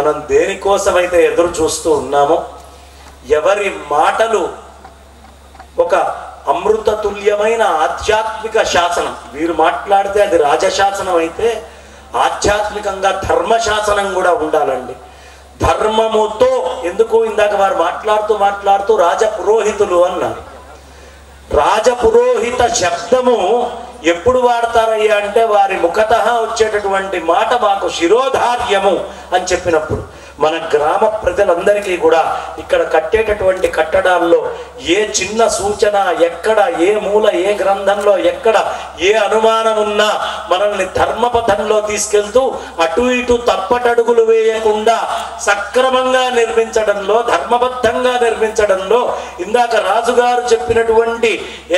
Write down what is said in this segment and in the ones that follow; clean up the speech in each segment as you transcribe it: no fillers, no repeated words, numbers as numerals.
మనం దేనికోసమైతే ఎదురు చూస్తూ ఉన్నామో, ఎవరి మాటలు ఒక అమృతతుల్యమైన ఆధ్యాత్మిక శాసనం, వీరు మాట్లాడితే అది రాజశాసనం అయితే ఆధ్యాత్మికంగా ధర్మశాసనం కూడా ఉండాలండి. ధర్మముతో ఎందుకు ఇందాక వారు మాట్లాడుతూ రాజపురోహితులు అన్నారు. రాజపురోహిత శబ్దము ఎప్పుడు వాడతారయ్యా అంటే వారి ముఖతః వచ్చేటటువంటి మాట మాకు శిరోధార్యము అని చెప్పినప్పుడు. మన గ్రామ ప్రజలందరికీ కూడా ఇక్కడ కట్టేటటువంటి కట్టడాల్లో ఏ చిన్న సూచన, ఎక్కడ ఏ మూల, ఏ గ్రంథంలో ఎక్కడ ఏ అనుమానం ఉన్నా మనల్ని ధర్మపథంలో తీసుకెళ్తూ అటు ఇటు తప్పటడుగులు వేయకుండా సక్రమంగా నిర్మించడంలో, ధర్మబద్ధంగా నిర్మించడంలో ఇందాక రాజుగారు చెప్పినటువంటి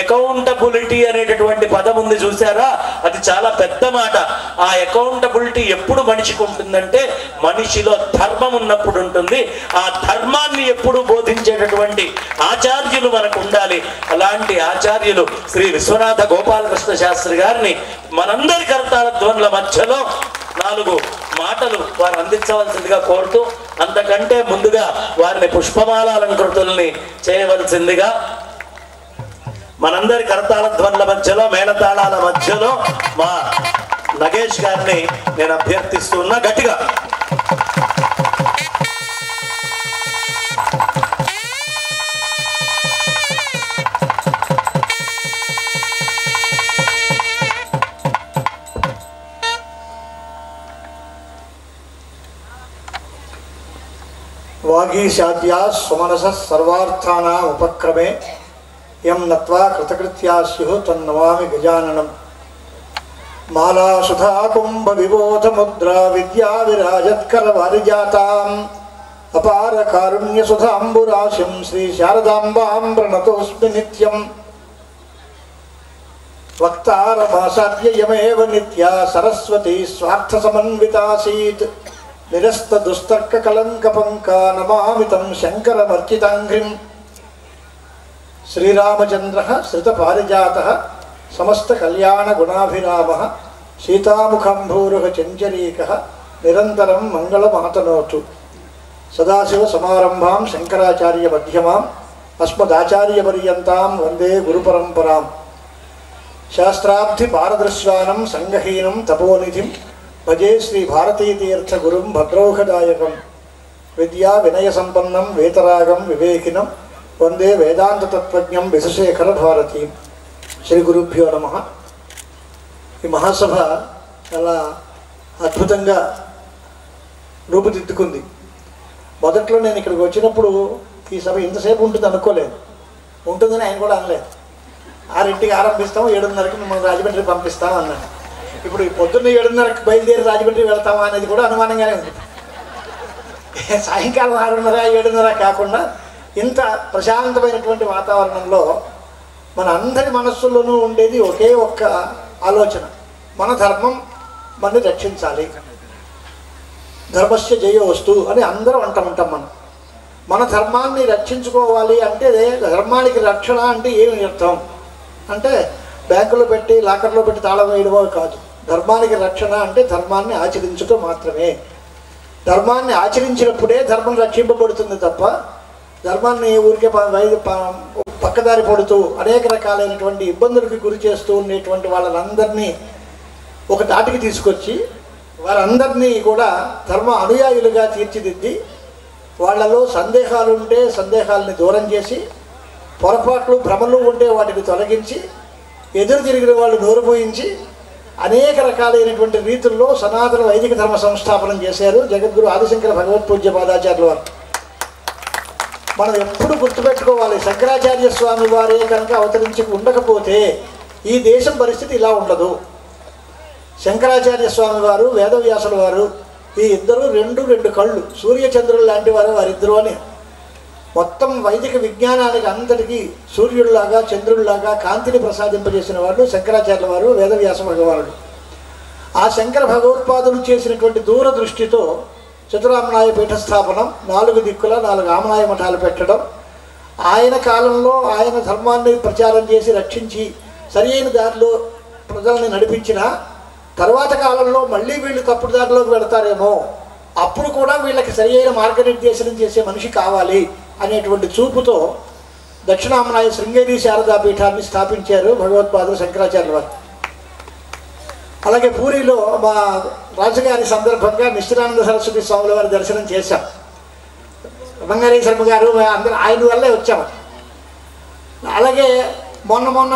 అకౌంటబిలిటీ అనేటటువంటి పదం ఉంది చూసారా, అది చాలా పెద్ద మాట. ఆ అకౌంటబిలిటీ ఎప్పుడు మనిషికి ఉంటుందంటే మనిషిలో ధర్మం ఉన్నప్పుడు ఉంటుంది. ఆ ధర్మాన్ని ఎప్పుడు బోధించేటటువంటి ఆచార్యులు మనకు ఉండాలి. అలాంటి ఆచార్యులు శ్రీ విశ్వనాథ గోపాలకృష్ణ శాస్త్రి గారిని మనందరి కర్తాల ధ్వనుల మధ్యలో 4 మాటలు వారు అందించవలసిందిగా కోరుతూ, అంతకంటే ముందుగా వారిని పుష్పమాలాలంకృతుల్ని చేయవలసిందిగా మనందరి కర్తాల ధ్వనుల మధ్యలో, మేళతాళాల మధ్యలో మా నగేష్ గారిని నేను అభ్యర్థిస్తున్నా గట్టిగా. वागीशाद्या सुमनसः सर्वार्थानां उपक्रमे यं नत्वा कृतकृत्या स्युः तन्नमामि गजाननं। माला सुधा कुंभ विबोध मुद्रा विद्या विराजत्कर वारिजाताम् अपार कारुण्य सुधाम्बुराशिं श्री शारदाम्बां प्रणतोऽस्मि नित्यं। वक्तारमासाद्य यमेव नित्या सरस्वती स्वार्थ समन्वितासीत् निरस्त दुस्तर्क कलंक पंका नमामि तं शंकरमर्चितांघ्रिं। श्रीरामचंद्रः श्रित पारिजातः समस्त कल्याण गुणाभिरामः सीतामुखंभूरुह चंचरीकः निरंतरं मंगलमातनोतु। सदाशिव समारंभां शंकराचार्य मध्यमाम् अस्मदाचार्यपर्यन्तां वंदे गुरुपरंपराम्। शास्त्राब्धि पारदृश्वानं संगहीनं तपोनिधिं भजे श्री भारती तीर्थ गुरुं भद्रौघदायकं। विद्या विनय संपन्नं वेतरागं विवेकिनं वंदे वेदांत तत्वज्ञं विशेखर भारती। श्री गुरुभ्यो नमः। ఈ మహాసభ చాలా అద్భుతంగా రూపుదిద్దుకుంది. మొదట్లో నేను ఇక్కడికి వచ్చినప్పుడు ఈ సభ ఇంతసేపు ఉంటుంది అనుకోలేదు, ఉంటుందని ఆయన కూడా అనలేదు. 6ంటికి ఆరంభిస్తాం, 7:30కి మిమ్మల్ని రాజమండ్రి పంపిస్తాం అన్నాడు. ఇప్పుడు పొద్దున్న 7:30కి బయలుదేరి రాజమండ్రి వెళ్తామా అనేది కూడా అనుమానంగానే ఉంది. సాయంకాలం 6:30, 7:30 కాకుండా ఇంత ప్రశాంతమైనటువంటి వాతావరణంలో మన అందరి మనస్సుల్లోనూ ఉండేది ఒకే ఒక్క ఆలోచన, మన ధర్మం మనని రక్షించాలి, ధర్మస్య జయోస్తు అని అందరం అంటూ ఉంటాం. మన ధర్మాన్ని రక్షించుకోవాలి అంటే ధర్మానికి రక్షణ అంటే ఏమి అర్థం అంటే బ్యాంకులో పెట్టి లాకర్లో పెట్టి తాళం వేయడమో కాదు. ధర్మానికి రక్షణ అంటే ధర్మాన్ని ఆచరించడం మాత్రమే. ధర్మాన్ని ఆచరించినప్పుడే ధర్మం రక్షింపబడుతుంది తప్ప ధర్మాన్ని ఊరికే పక్కదారి పడుతూ అనేక రకాలైనటువంటి ఇబ్బందులకు గురి చేస్తూ ఉండేటువంటి వాళ్ళందరినీ ఒక తాటికి తీసుకొచ్చి వారందరినీ కూడా ధర్మ అనుయాయులుగా తీర్చిదిద్ది వాళ్ళలో సందేహాలు ఉంటే సందేహాలని దూరం చేసి, పొరపాట్లు భ్రమలు ఉంటే వాటిని తొలగించి, ఎదురు తిరిగిన వాళ్ళు నోరు పోయించి అనేక రకాలైనటువంటి రీతుల్లో సనాతన వైదిక ధర్మ సంస్థాపనం చేశారు జగద్గురు ఆదిశంకర భగవత్పూజ్య పాదాచార్యుల వారు. మనం ఎప్పుడు గుర్తుపెట్టుకోవాలి, శంకరాచార్య స్వామి వారే కనుక అవతరించి ఉండకపోతే ఈ దేశం పరిస్థితి ఇలా ఉండదు. శంకరాచార్య స్వామి వారు, వేదవ్యాసుల వారు, ఈ ఇద్దరు రెండు కళ్ళు, సూర్యచంద్రులు లాంటి వారు వారిద్దరు అని. మొత్తం వైదిక విజ్ఞానానికి అంతటికీ సూర్యుడిలాగా చంద్రుడిలాగా కాంతిని ప్రసాదింపజేసిన వాళ్ళు శంకరాచార్యుల వారు, వేదవ్యాస భగవానుడు. ఆ శంకర భగవత్పాదులు చేసినటువంటి దూరదృష్టితో చతురామ్నాయ పీఠస్థాపనం, 4 దిక్కుల 4 ఆమ్నాయ మఠాలు పెట్టడం, ఆయన కాలంలో ఆయన ధర్మాన్ని ప్రచారం చేసి రక్షించి సరి అయిన దారిలో ప్రజల్ని నడిపించిన తర్వాత కాలంలో మళ్ళీ వీళ్ళు తప్పుడు దారిలోకి వెళతారేమో అప్పుడు కూడా వీళ్ళకి సరియైన మార్గనిర్దేశనం చేసే మనిషి కావాలి అనేటువంటి చూపుతో దక్షిణామనాయ శృంగేరి శారదా పీఠాన్ని స్థాపించారు భగవత్పాదులు శంకరాచార్యుల వారు. అలాగే పూరిలో మా రాజుగారి సందర్భంగా నిశ్చలానంద సరస్వతి స్వాముల వారి దర్శనం చేశాం. బంగారీ శర్మ గారు అందరూ ఆయన వల్లే వచ్చాము. అలాగే మొన్న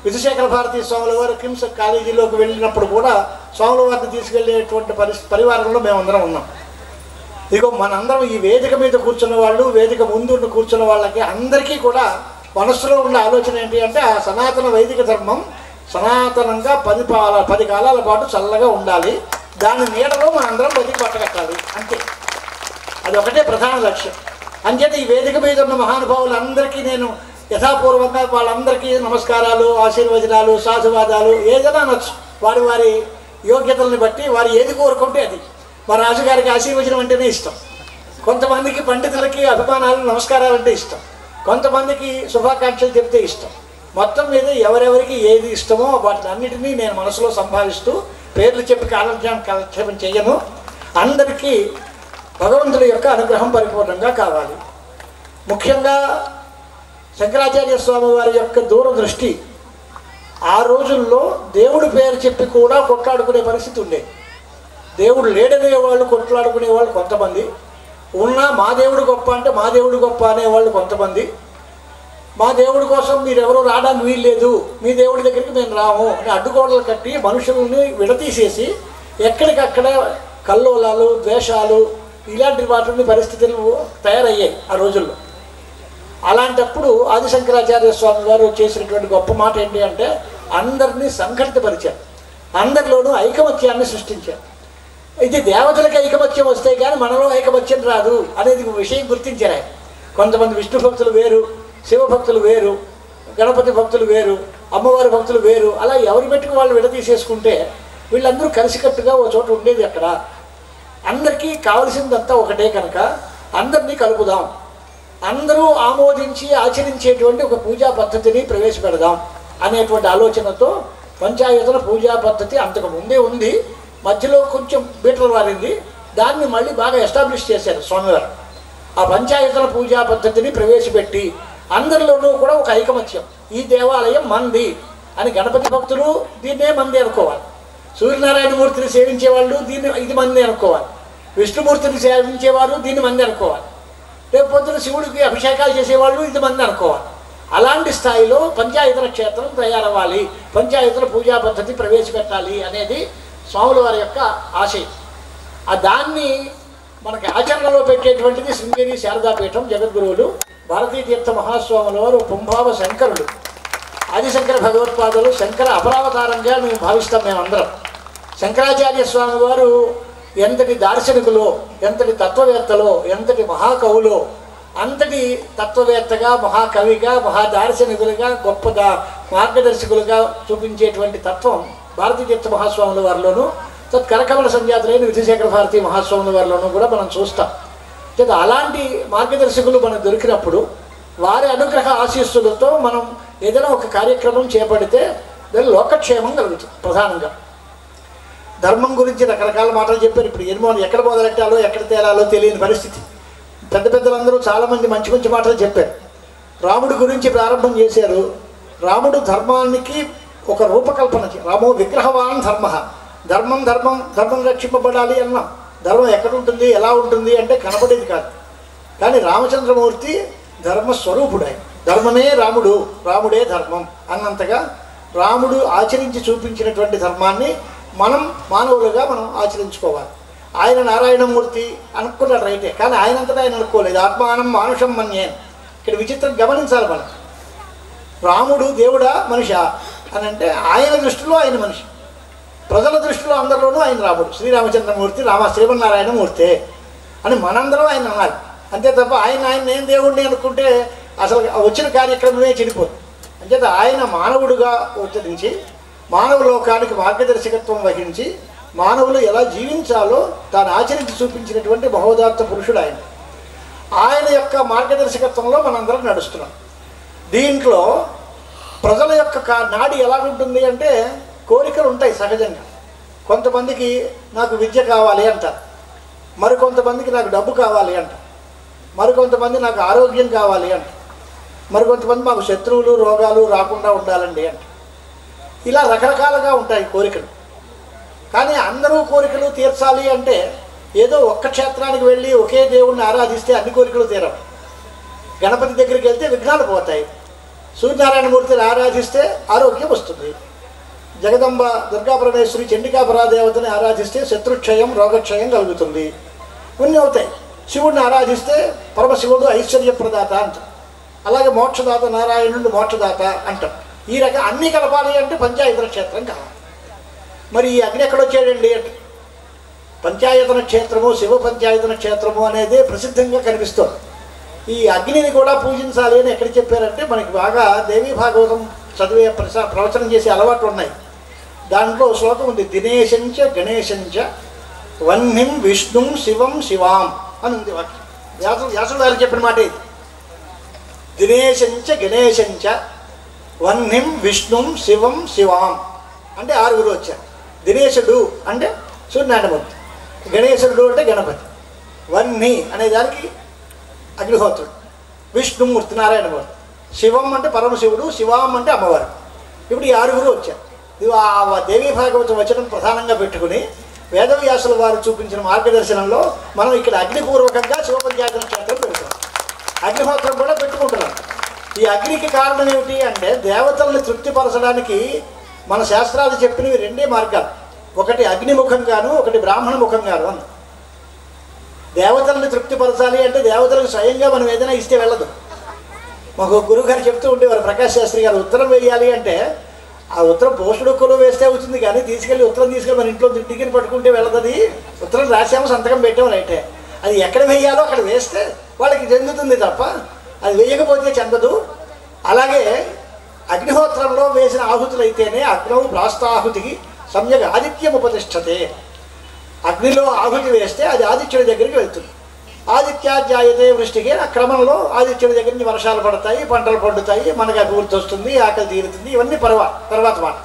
విధుశేఖర భారతీ స్వాముల వారు కిమ్స్ కాలేజీలోకి వెళ్ళినప్పుడు కూడా స్వాముల వారిని తీసుకెళ్లేటువంటి పరివారంలో మేమందరం ఉన్నాం. ఇదిగో మనందరం ఈ వేదిక మీద కూర్చున్న వాళ్ళు, వేదిక ముందు కూర్చున్న వాళ్ళకి అందరికీ కూడా మనస్సులో ఉన్న ఆలోచన ఏంటి అంటే ఆ సనాతన వైదిక ధర్మం సనాతనంగా 10 కాలాల పాటు చల్లగా ఉండాలి, దాని నీడలో మనందరం బతికి పట్టగట్టాలి, అంతే. అది ఒకటే ప్రధాన లక్ష్యం. అంచేత ఈ వేదిక మీద ఉన్న మహానుభావులందరికీ నేను యథాపూర్వంగా వాళ్ళందరికీ నమస్కారాలు, ఆశీర్వచనాలు, సాధువాదాలు ఏదైనా అనొచ్చు. వారి యోగ్యతల్ని బట్టి వారు ఏది కోరుకుంటే అది. మా రాజుగారికి ఆశీర్వచనం అంటేనే ఇష్టం, కొంతమందికి పండితులకి అభిమానాలు నమస్కారాలు అంటే ఇష్టం, కొంతమందికి శుభాకాంక్షలు చెప్తే ఇష్టం. మొత్తం మీద ఎవరెవరికి ఏది ఇష్టమో వాటిని అన్నిటినీ నేను మనసులో సంభావిస్తూ పేర్లు చెప్పి కాలక్షేపం చేయను. అందరికీ భగవంతుడి యొక్క అనుగ్రహం పరిపూర్ణంగా కావాలి. ముఖ్యంగా శంకరాచార్య స్వామి వారి యొక్క దూరదృష్టి ఆ రోజుల్లో దేవుడి పేరు చెప్పి కూడా కొట్లాడుకునే పరిస్థితి ఉండేది. దేవుడు లేడనే వాళ్ళు కొట్లాడుకునే వాళ్ళు కొంతమంది, ఉన్నా మా దేవుడు గొప్ప అంటే మా దేవుడు గొప్ప అనేవాళ్ళు కొంతమంది, మా దేవుడి కోసం మీరెవరూ రావడానికి వీల్లేదు, మీ దేవుడి దగ్గరికి మేము రాము అని అడ్డుగోడలు కట్టి మనుషుల్ని విడతీసేసి ఎక్కడికక్కడ కల్లోలాలు, ద్వేషాలు ఇలాంటి వాటిని పరిస్థితులు తయారయ్యాయి ఆ రోజుల్లో. అలాంటప్పుడు ఆదిశంకరాచార్య స్వామి వారు చేసినటువంటి గొప్ప మాట ఏంటి అంటే అందరినీ సంఘటితపరిచారు, అందరిలోనూ ఐకమత్యాన్ని సృష్టించారు. ఇది దేవతలకి ఐకమత్యం వస్తే కానీ మనలో ఐకమత్యం రాదు అనేది విషయం గుర్తించారు ఆయన. కొంతమంది విష్ణు భక్తులు వేరు, శివభక్తులు వేరు, గణపతి భక్తులు వేరు, అమ్మవారి భక్తులు వేరు, అలా ఎవరి పెట్టుకు వాళ్ళు విడదీసేసుకుంటే వీళ్ళందరూ కలిసికట్టుగా ఓ చోట ఉండేది అక్కడ. అందరికీ కావలసిందంతా ఒకటే కనుక అందరినీ కలుపుదాం, అందరూ ఆమోదించి ఆచరించేటువంటి ఒక పూజా పద్ధతిని ప్రవేశపెడదాం అనేటువంటి ఆలోచనతో పంచాయతన పూజా పద్ధతి అంతకు ముందే ఉంది, మధ్యలో కొంచెం బీటలు వారింది, దాన్ని మళ్ళీ బాగా ఎస్టాబ్లిష్ చేశారు స్వామివారు. ఆ పంచాయతన పూజా పద్ధతిని ప్రవేశపెట్టి అందరిలోనూ కూడా ఒక ఐకమత్యం, ఈ దేవాలయం మంది అని గణపతి భక్తులు దీన్నే మంది అనుకోవాలి, సూర్యనారాయణమూర్తిని సేవించేవాళ్ళు దీన్ని ఇది మంది అనుకోవాలి, విష్ణుమూర్తిని సేవించేవారు దీన్ని మంది అనుకోవాలి, రేపు పొద్దున శివుడికి అభిషేకాలు చేసేవాళ్ళు ఇది మంది అనుకోవాలి. అలాంటి స్థాయిలో పంచాయతన క్షేత్రం తయారవ్వాలి, పంచాయతన పూజా పద్ధతి ప్రవేశపెట్టాలి అనేది స్వాముల వారి యొక్క ఆశయం. ఆ దాన్ని మనకి ఆచరణలో పెట్టేటువంటిది శృంగేరి శారదాపీఠం జగద్గురువులు భారతీ తీర్థ మహాస్వాముల వారు పుంభావ శంకరుడు. ఆదిశంకర భగవత్పాదులు శంకర అపరావతారంగా మేము భావిస్తాం మేమందరం. శంకరాచార్య స్వామి వారు ఎంతటి దార్శనికులో, ఎంతటి తత్వవేత్తలో, ఎంతటి మహాకవులో అంతటి తత్వవేత్తగా, మహాకవిగా, మహాదార్శనికులుగా, గొప్పగా మార్గదర్శకులుగా చూపించేటువంటి తత్వం భారతీ తీర్థ మహాస్వాముల వారిలోనూ తత్కరకమల సంజాతులైన విధుశేఖర భారతీ మహాస్వాముల వారిలోనూ కూడా మనం చూస్తాం. అలాంటి మార్గదర్శకులు మనకు దొరికినప్పుడు వారి అనుగ్రహ ఆశీస్సులతో మనం ఏదైనా ఒక కార్యక్రమం చేపడితే దాని లోకక్షేమం కలుగుతుంది. ప్రధానంగా ధర్మం గురించి రకరకాల మాటలు చెప్పారు. ఇప్పుడు ఎక్కడ మొదలెట్టాలో ఎక్కడ తేలాలో తెలియని పరిస్థితి. పెద్దలందరూ చాలామంది మంచి మంచి మాటలు చెప్పారు. రాముడి గురించి ప్రారంభం చేశారు. రాముడు ధర్మానికి ఒక రూపకల్పన, రామో విగ్రహవాన్ ధర్మ, ధర్మం రక్షింపబడాలి అన్నాం. ధర్మం ఎక్కడ ఉంటుంది, ఎలా ఉంటుంది అంటే కనపడేది కాదు. కానీ రామచంద్రమూర్తి ధర్మస్వరూపుడు. ఆయన ధర్మమే రాముడు, రాముడే ధర్మం అన్నంతగా రాముడు ఆచరించి చూపించినటువంటి ధర్మాన్ని మనం మానవులుగా మనం ఆచరించుకోవాలి. ఆయన నారాయణమూర్తి అనుకున్నాడు రైటే, కానీ ఆయనంతటా ఆయన అనుకోలేదు. ఆత్మానం మానుషం మన్యే. ఇక్కడ విచిత్రం గమనించాలి మనం. రాముడు దేవుడా మనిషా అని అంటే ఆయన దృష్టిలో ఆయన మనిషి, ప్రజల దృష్టిలో అందరిలోనూ ఆయన రాముడు, శ్రీరామచంద్రమూర్తి, శ్రీమన్నారాయణమూర్తే అని మనందరం ఆయన అనాలి. అంతే తప్ప ఆయన నేను దేవుడిని అనుకుంటే అసలు వచ్చిన కార్యక్రమమే చెడిపోతుంది. అంచేత ఆయన మానవుడుగా ఉత్తరించి మానవ లోకానికి మార్గదర్శకత్వం వహించి మానవులు ఎలా జీవించాలో తాను ఆచరించి చూపించినటువంటి మహోదాత్త పురుషుడు ఆయన. ఆయన యొక్క మార్గదర్శకత్వంలో మనందరం నడుస్తున్నాం. దీంట్లో ప్రజల యొక్క నాడి ఎలా ఉంటుంది అంటే కోరికలు ఉంటాయి సహజంగా. కొంతమందికి నాకు విద్య కావాలి అంటారు, మరికొంతమందికి నాకు డబ్బు కావాలి అంట, మరికొంతమంది నాకు ఆరోగ్యం కావాలి అంట, మరికొంతమంది మాకు శత్రువులు రోగాలు రాకుండా ఉండాలండి అంట. ఇలా రకరకాలుగా ఉంటాయి కోరికలు. కానీ అందరూ కోరికలు తీర్చాలి అంటే ఏదో ఒక్క క్షేత్రానికి వెళ్ళి ఒకే దేవుణ్ణి ఆరాధిస్తే అన్ని కోరికలు తీరవు. గణపతి దగ్గరికి వెళ్తే విఘ్నాలు పోతాయి, సూర్యనారాయణమూర్తిని ఆరాధిస్తే ఆరోగ్యం వస్తుంది, జగదంబ దుర్గాపరమేశ్వరి చండికాపరాదేవతని ఆరాధిస్తే శత్రుక్షయం రోగక్షయం కలుగుతుంది, ఇవన్నీ అవుతాయి. శివుడిని ఆరాధిస్తే పరమశివుడు ఐశ్వర్యప్రదాత అంటాం, అలాగే మోక్షదాత నారాయణుడు మోక్షదాత అంటాం. ఈ రకం అన్నీ కలపాలి అంటే పంచాయతన క్షేత్రం కావాలి. మరి ఈ అగ్ని ఎక్కడొచ్చాడండి అంటే పంచాయతన క్షేత్రము శివ పంచాయతన క్షేత్రము అనేది ప్రసిద్ధంగా కనిపిస్తుంది. ఈ అగ్నిని కూడా పూజించాలి అని ఎక్కడ చెప్పారంటే మనకి బాగా దేవీ భాగవతం చదివే ప్రవచనం చేసే అలవాట్లు ఉన్నాయి. దాంట్లో శ్లోకం ఉంది, దినేశంచ గణేశంచ వహ్నిం విష్ణుం శివం శివాం అని ఉంది వాక్యం. వ్యాసుడు గారు చెప్పిన మాట ఇది. దినేశంచ గణేశంచ వహ్నిం విష్ణుం శివం శివాం అంటే 6 వచ్చారు. దినేశుడు అంటే సూర్యనారాయణమూర్తి, గణేశుడు అంటే గణపతి, వహ్ని అనే దానికి అగ్నిహోత్రుడు, విష్ణుమూర్తి నారాయణమూర్తి, శివం అంటే పరమశివుడు, శివాం అంటే అమ్మవారు. ఇప్పుడు ఈ 6 వచ్చారు. ఇది ఆ దేవీ భాగవతం వచనం ప్రధానంగా పెట్టుకుని వేదవ్యాసుల వారు చూపించిన మార్గదర్శనంలో మనం ఇక్కడ అగ్నిపూర్వకంగా శివపంచాయతన క్షేత్రం పెడతాం, అగ్నిహోత్రం కూడా పెట్టుకుంటున్నాం. ఈ అగ్నికి కారణం ఏమిటి అంటే దేవతల్ని తృప్తిపరచడానికి మన శాస్త్రాలు చెప్పినవి 2 మార్గాలు, ఒకటి అగ్నిముఖంగాను ఒకటి బ్రాహ్మణ ముఖంగాను అన్న. దేవతల్ని తృప్తిపరచాలి అంటే దేవతలకు స్వయంగా మనం ఏదైనా ఇస్తే వెళ్ళదు. మాకు గురువుగారు చెప్తూ ఉండేవారు, ప్రకాష్ శాస్త్రి గారు, ఉత్తరం వేయాలి అంటే ఆ ఉత్తరం పోస్టుడుక్కలో వేస్తే అవుతుంది, కానీ ఉత్తరం తీసుకెళ్ళి మన ఇంట్లో టికెట్ పట్టుకుంటే వెళ్ళదు. ఉత్తరం రాసాము, సంతకం పెట్టాము, రైటే. అది ఎక్కడ వేయాలో అక్కడ వేస్తే వాళ్ళకి చెందుతుంది తప్ప అది వేయకపోతే చెందదు. అలాగే అగ్నిహోత్రంలో వేసిన ఆహుతులు అయితేనే అగ్నౌ ప్రాస్తాహుతికి సమ్యక్ ఆదిత్యం ఉపతిష్టతే. అగ్నిలో ఆహుతి వేస్తే అది ఆదిత్యుడి దగ్గరికి వెళ్తుంది. ఆదిత్యాధ్యాయతే వృష్టికి ఆ క్రమంలో ఆదిత్యుడి దగ్గర నుంచి వర్షాలు పడతాయి, పంటలు పండుతాయి, మనకు అభివృద్ధి వస్తుంది, ఆకలి తీరుతుంది. ఇవన్నీ తర్వాత మాట.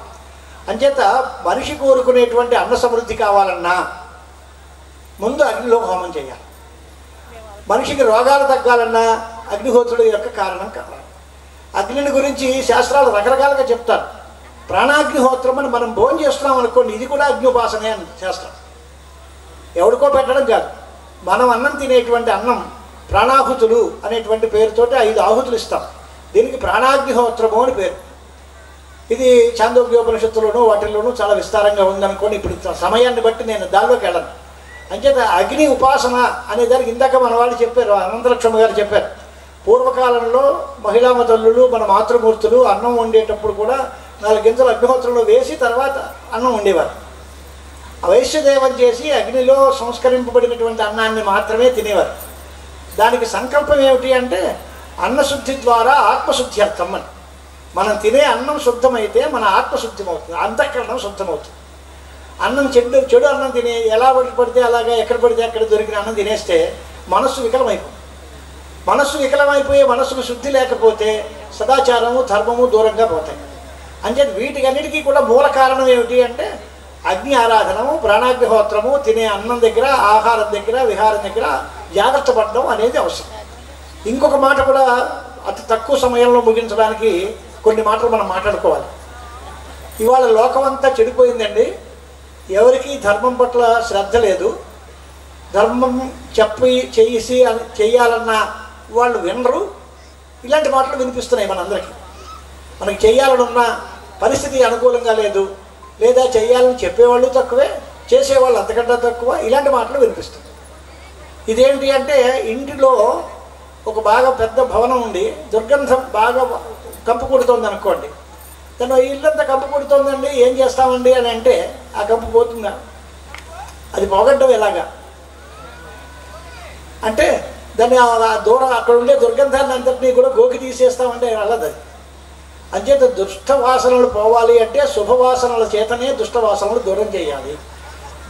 అంచేత మనిషి కోరుకునేటువంటి అన్న సమృద్ధి కావాలన్నా ముందు అగ్నిలో హోమం చేయాలి. మనిషికి రోగాలు తగ్గాలన్నా అగ్నిహోత్రుడు యొక్క కారణం కావాలి. అగ్నిని గురించి శాస్త్రాలు రకరకాలుగా చెప్తారు. ప్రాణాగ్నిహోత్రం అని మనం భోజనం చేస్తున్నాం అనుకోండి, ఇది కూడా అగ్నిపాసనే అని శాస్త్రం. ఎవరికో పెట్టడం కాదు, మనం అన్నం తినేటువంటి అన్నం ప్రాణాహుతులు అనేటువంటి పేరుతోటి 5 ఆహుతులు ఇస్తాం. దీనికి ప్రాణాగ్నిహోత్రము అని పేరు. ఇది చాందోగ్యోపనిషత్తులోనూ వాటిల్లోనూ చాలా విస్తారంగా ఉందనుకోండి. ఇప్పుడు సమయాన్ని బట్టి నేను దానిలోకి వెళ్ళను. అంచేత అగ్ని ఉపాసన అనే దానికి ఇందాక మన వాళ్ళు చెప్పారు, అనంతలక్ష్మ గారు చెప్పారు. పూర్వకాలంలో మహిళా తల్లులు మన మాతృమూర్తులు అన్నం వండేటప్పుడు కూడా 4 గింజలు అగ్నిహోత్రంలో వేసి తర్వాత అన్నం వండేవారు. వైశ్యదేవం చేసి అగ్నిలో సంస్కరింపబడినటువంటి అన్నాన్ని మాత్రమే తినేవారు. దానికి సంకల్పం ఏమిటి అంటే అన్నశుద్ధి ద్వారా ఆత్మశుద్ధి అర్థం అని. మనం తినే అన్నం శుద్ధమైతే మన ఆత్మశుద్ధి అవుతుంది, అంతఃకరణం శుద్ధమవుతుంది. అన్నం చెడు అన్నం తినే ఎలా పడితే అలాగా ఎక్కడ పడితే అక్కడ దొరికిన అన్నం తినేస్తే మనస్సు వికలమైపోతుంది. మనస్సు వికలమైపోయే మనస్సుకు శుద్ధి లేకపోతే సదాచారము ధర్మము దూరంగా పోతాయి. అంటే వీటికన్నిటికీ కూడా మూల కారణం ఏమిటి అంటే అగ్ని ఆరాధనము, ప్రాణాగ్నిహోత్రము, తినే అన్నం దగ్గర, ఆహారం దగ్గర, విహారం దగ్గర జాగ్రత్త పడడం అనేది అవసరం. ఇంకొక మాట కూడా అతి తక్కువ సమయంలో ముగించడానికి కొన్ని మాటలు మనం మాట్లాడుకోవాలి. ఇవాళ లోకమంతా చెడిపోయిందండి. ఎవరికి ధర్మం పట్ల శ్రద్ధ లేదు. ధర్మం చెయ్యాలన్న వాళ్ళు వినరు. ఇలాంటి మాటలు వినిపిస్తున్నాయి మనందరికీ. మనకి చెయ్యాలని ఉన్న పరిస్థితి అనుకూలంగా లేదు, లేదా చెయ్యాలని చెప్పేవాళ్ళు తక్కువే, చేసేవాళ్ళు అంతకంటే తక్కువ. ఇలాంటి మాటలు వినిపిస్తుంది. ఇదేంటి అంటే ఇంటిలో ఒక బాగా పెద్ద భవనం ఉండి దుర్గంధం బాగా కంపు కొడుతోంది అనుకోండి. తను ఇల్లంతా కంపు కొడుతోందండి, ఏం చేస్తామండి అని అంటే ఆ కంపు పోతుందా? అది పోగొట్టడం ఎలాగా అంటే దాన్ని దూరం అక్కడ ఉండే దుర్గంధాన్ని అంతటినీ కూడా గోకి తీసేస్తామంటే వెళ్ళదు. అది అంచేత దుష్టవాసనలు పోవాలి అంటే శుభవాసనల చేతనే దుష్టవాసనలు దూరం చేయాలి.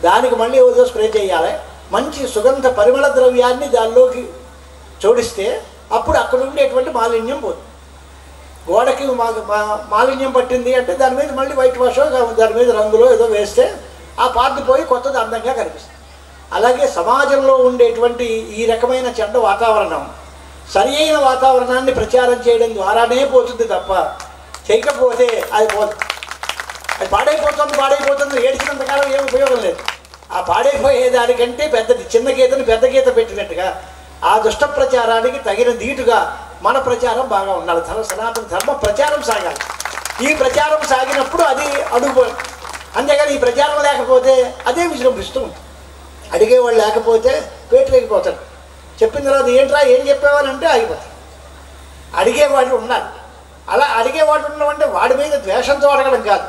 దానికి మళ్ళీ ఏదో స్ప్రే చేయాలి. మంచి సుగంధ పరిమళ ద్రవ్యాన్ని దానిలోకి జోడిస్తే అప్పుడు అక్కడ ఉండేటువంటి మాలిన్యం పోతుంది. గోడకి మాలిన్యం పట్టింది అంటే దాని మీద మళ్ళీ వైట్ వాష్ దాని మీద రంగులో ఏదో వేస్తే ఆ పార్ట్ పోయి కొత్తది అందంగా కనిపిస్తుంది. అలాగే సమాజంలో ఉండేటువంటి ఈ రకమైన చెడ్డ వాతావరణం సరి అయిన వాతావరణాన్ని ప్రచారం చేయడం ద్వారానే పోతుంది తప్ప చేయకపోతే అది పోతుంది. అది పాడైపోతుంది ఏడ్చినంతకాలం ఏం ఉపయోగం లేదు. ఆ పాడైపోయేదానికంటే పెద్దది చిన్న గీతని పెద్ద గీత పెట్టినట్టుగా ఆ దుష్ట ప్రచారానికి తగిన ధీటుగా మన ప్రచారం బాగా ఉండాలి. సనాతన ధర్మ ప్రచారం సాగాలి. ఈ ప్రచారం సాగినప్పుడు అది అడుగు. అంతేగాని ఈ ప్రచారం లేకపోతే అదే విజృంభిస్తూ ఉంటుంది. అడిగేవాళ్ళు లేకపోతే పేటలేకపోతాడు. చెప్పిన తర్వాత ఏంట్రా ఏం చెప్పేవాళ్ళు అంటే ఆగిపోతాడు. అడిగేవాడు ఉండాలి. అలా అడిగేవాడు ఉండడం వాడి మీద ద్వేషంతో అడగడం కాదు,